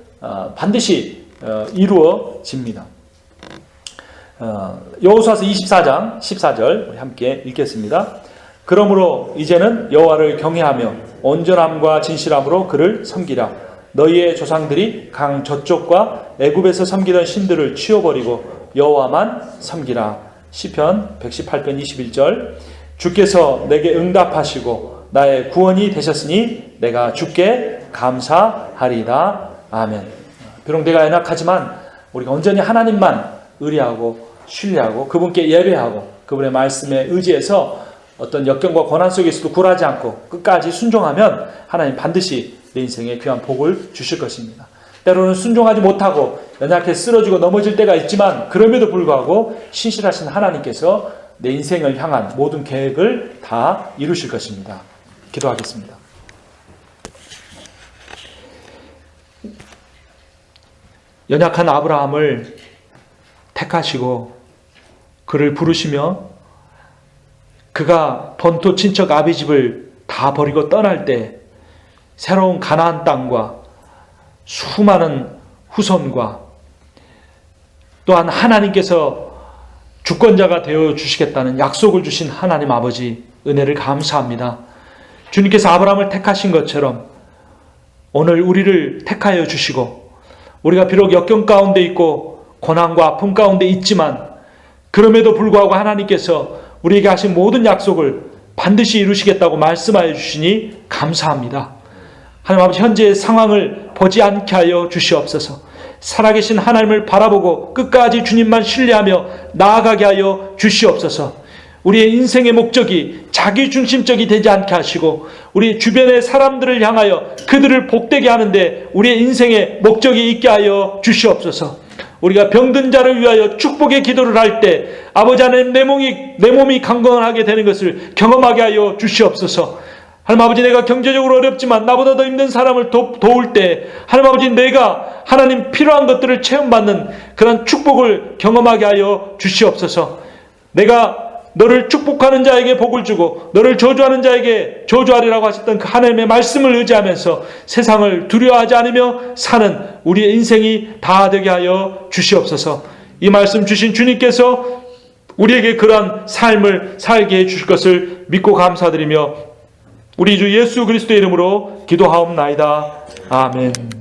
반드시 이루어집니다. 여호수아서 24장 14절 우리 함께 읽겠습니다. 그러므로 이제는 여호와를 경외하며 온전함과 진실함으로 그를 섬기라. 너희의 조상들이 강 저쪽과 애굽에서 섬기던 신들을 치워버리고 여호와만 섬기라. 시편 118편 21절 주께서 내게 응답하시고 나의 구원이 되셨으니 내가 주께 감사하리이다. 아멘. 비록 내가 연약하지만 우리가 온전히 하나님만 의뢰하고 신뢰하고 그분께 예배하고 그분의 말씀에 의지해서 어떤 역경과 고난 속에서도 굴하지 않고 끝까지 순종하면 하나님 반드시 내 인생에 귀한 복을 주실 것입니다. 때로는 순종하지 못하고 연약해 쓰러지고 넘어질 때가 있지만 그럼에도 불구하고 신실하신 하나님께서 내 인생을 향한 모든 계획을 다 이루실 것입니다. 기도하겠습니다. 연약한 아브라함을 택하시고 그를 부르시며 그가 본토 친척 아비집을 다 버리고 떠날 때 새로운 가나안 땅과 수많은 후손과 또한 하나님께서 주권자가 되어 주시겠다는 약속을 주신 하나님 아버지 은혜를 감사합니다. 주님께서 아브라함을 택하신 것처럼 오늘 우리를 택하여 주시고 우리가 비록 역경 가운데 있고 고난과 아픔 가운데 있지만 그럼에도 불구하고 하나님께서 우리에게 하신 모든 약속을 반드시 이루시겠다고 말씀하여 주시니 감사합니다. 하나님 아버지, 현재의 상황을 보지 않게 하여 주시옵소서. 살아계신 하나님을 바라보고 끝까지 주님만 신뢰하며 나아가게 하여 주시옵소서. 우리의 인생의 목적이 자기중심적이 되지 않게 하시고 우리 주변의 사람들을 향하여 그들을 복되게 하는데 우리의 인생의 목적이 있게 하여 주시옵소서. 우리가 병든 자를 위하여 축복의 기도를 할 때 아버지 하나님 내 몸이 강건하게 되는 것을 경험하게 하여 주시옵소서. 하나님 아버지, 내가 경제적으로 어렵지만 나보다 더 힘든 사람을 도울 때 하나님 아버지, 내가 하나님 필요한 것들을 체험받는 그런 축복을 경험하게 하여 주시옵소서. 내가 너를 축복하는 자에게 복을 주고 너를 저주하는 자에게 저주하리라고 하셨던 그 하나님의 말씀을 의지하면서 세상을 두려워하지 않으며 사는 우리의 인생이 다 되게 하여 주시옵소서. 이 말씀 주신 주님께서 우리에게 그러한 삶을 살게 해 주실 것을 믿고 감사드리며 우리 주 예수 그리스도의 이름으로 기도하옵나이다. 아멘.